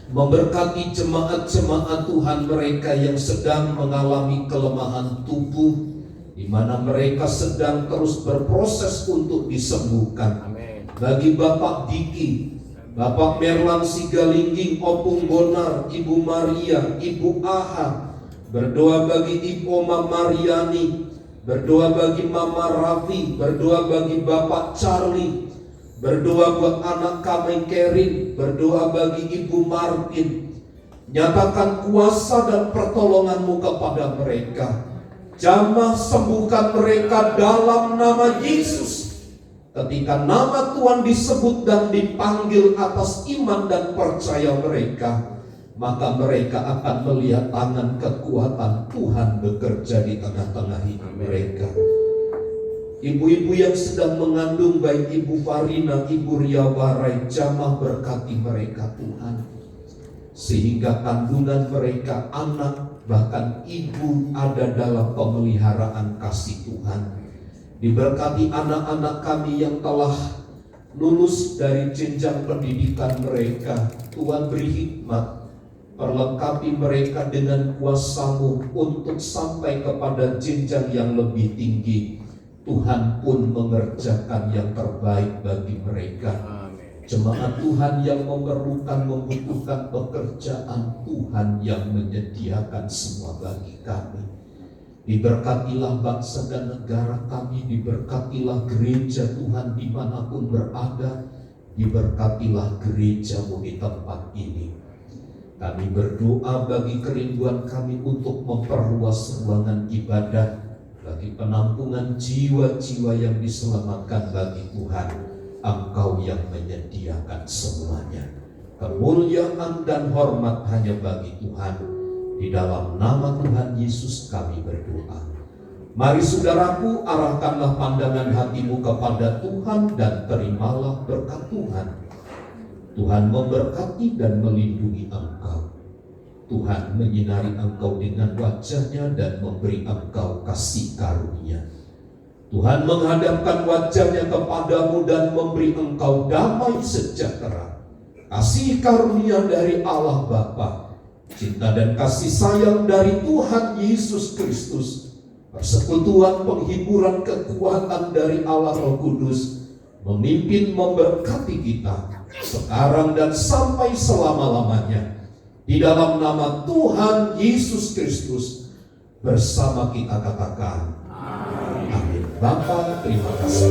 Memberkati jemaat-jemaat Tuhan mereka yang sedang mengalami kelemahan tubuh, di mana mereka sedang terus berproses untuk disembuhkan. Bagi Bapak Diki, Bapak Merlan Sigalingging, Opung Bonar, Ibu Maria, Ibu Aha, berdoa bagi Ibu Mama Mariani, berdoa bagi Mama Raffi, berdoa bagi Bapak Charlie, berdoa buat anak kami Kerin, berdoa bagi Ibu Martin. Nyatakan kuasa dan pertolongan-Mu kepada mereka. Jamah sembuhkan mereka dalam nama Yesus. Ketika nama Tuhan disebut dan dipanggil atas iman dan percaya mereka, maka mereka akan melihat tangan kekuatan Tuhan bekerja di tengah-tengah hidup mereka. Ibu-ibu yang sedang mengandung, baik Ibu Farina, Ibu Ria Warai, jamah berkati mereka Tuhan, sehingga kandungan mereka, anak, bahkan ibu ada dalam pemeliharaan kasih Tuhan. Diberkati anak-anak kami yang telah lulus dari jenjang pendidikan mereka. Tuhan beri hikmat, perlengkapi mereka dengan kuasa-Mu untuk sampai kepada jenjang yang lebih tinggi. Tuhan pun mengerjakan yang terbaik bagi mereka. Jemaat Tuhan yang memerlukan, membutuhkan pekerjaan, Tuhan yang menyediakan semua bagi kami. Diberkatilah bangsa dan negara kami, diberkatilah gereja Tuhan dimanapun berada, diberkatilah gereja-Mu di tempat ini. Kami berdoa bagi kerinduan kami untuk memperluas ruangan ibadah, bagi penampungan jiwa-jiwa yang diselamatkan bagi Tuhan. Engkau yang menyediakan semuanya. Kemuliaan dan hormat hanya bagi Tuhan. Di dalam nama Tuhan Yesus kami berdoa. Mari saudaraku, arahkanlah pandangan hatimu kepada Tuhan dan terimalah berkat Tuhan. Tuhan memberkati dan melindungi engkau. Tuhan menyinari engkau dengan wajah-Nya dan memberi engkau kasih karunia. Tuhan menghadapkan wajah-Nya kepadamu dan memberi engkau damai sejahtera. Kasih karunia dari Allah Bapa, cinta dan kasih sayang dari Tuhan Yesus Kristus, persekutuan, penghiburan, kekuatan dari Allah Roh Kudus, memimpin memberkati kita sekarang dan sampai selama-lamanya. Di dalam nama Tuhan Yesus Kristus, bersama kita katakan amin. Bapa, terima kasih.